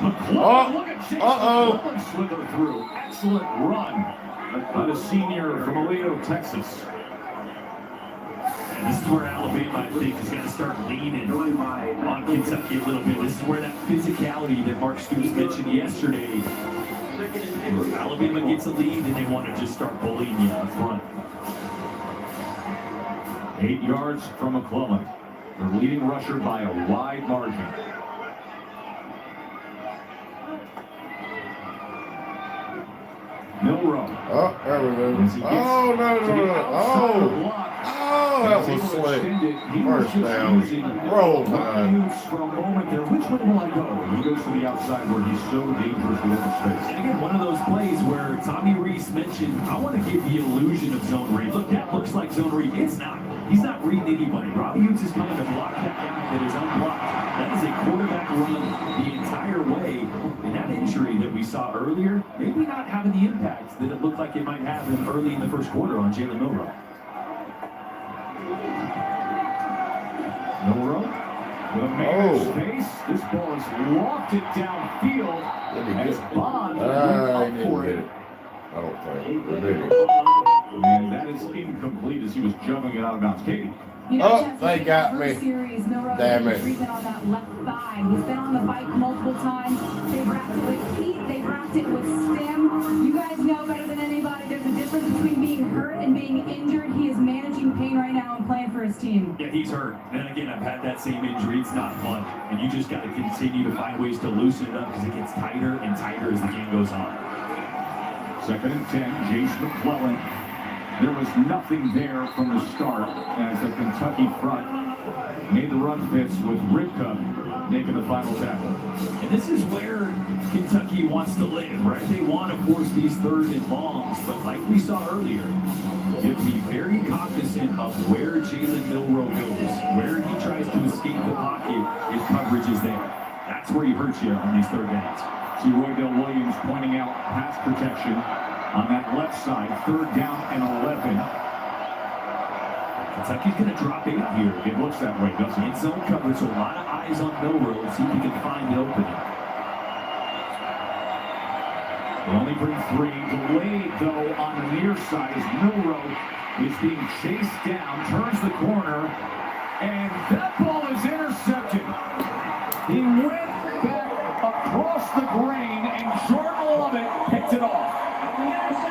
McClellan, look at Chase McClellan slither through. Excellent run by the senior from Aledo, Texas. And this is where Alabama, I think, is going to start leaning on Kentucky a little bit. This is where that physicality that Mark Stoops mentioned yesterday, where Alabama gets a lead and they want to just start bullying you up front. 8 yards from McClellan. Their leading rusher by a wide margin. Milrow. Oh, there we go. Oh, no. Oh, that was slick. First down. Roll Tide. For a moment there, which way will I go? He goes to the outside where he's so dangerous with open space. And again, one of those plays where Tommy Rees mentioned, I want to give the illusion of zone read. Look, that looks like zone read. It's not. He's not reading anybody. Robbie Hughes is coming to block that guy that is unblocked. That is a quarterback run the entire way. And that injury that we saw earlier, maybe not having the impact that it looked like it might have early in the first quarter on Jalen Milrow. Milrow with a man in space. This ball is lofted downfield as Bond went up for it. I don't think. Or did he? And that is incomplete as he was jumping it out of bounds. Katie. You know, Oh, Chester, they got me. Series, Milrow Damn it. treatment on that left thigh. He's been on the bike multiple times. They've wrapped it with heat. They've wrapped it with stem. You guys know better than anybody. There's a difference between being hurt and being injured. He is managing pain right now and playing for his team. Yeah, he's hurt. And again, I've had that same injury. It's not fun. And you just got to continue to find ways to loosen it up because it gets tighter and tighter as the game goes on. 2nd and 10, Jace McClellan. There was nothing there from the start as the Kentucky front made the run fits with Ripka making the final tackle. And this is where Kentucky wants to live, right? They want to force these 3rd and longs, but like we saw earlier, you have to be very cognizant of where Jalen Milrow goes, where he tries to escape the pocket if coverage is there. That's where he hurts you on these 3rd downs. See Roydell Williams pointing out pass protection on that left side, 3rd down and 11. Kentucky's going to drop 8 here. It looks that way, doesn't it? In zone coverage, so a lot of eyes on Milrow to see if he can find the opening. They only bring 3. Delayed, though, on the near side as Milrow is being chased down, turns the corner, and that ball is intercepted. We gotta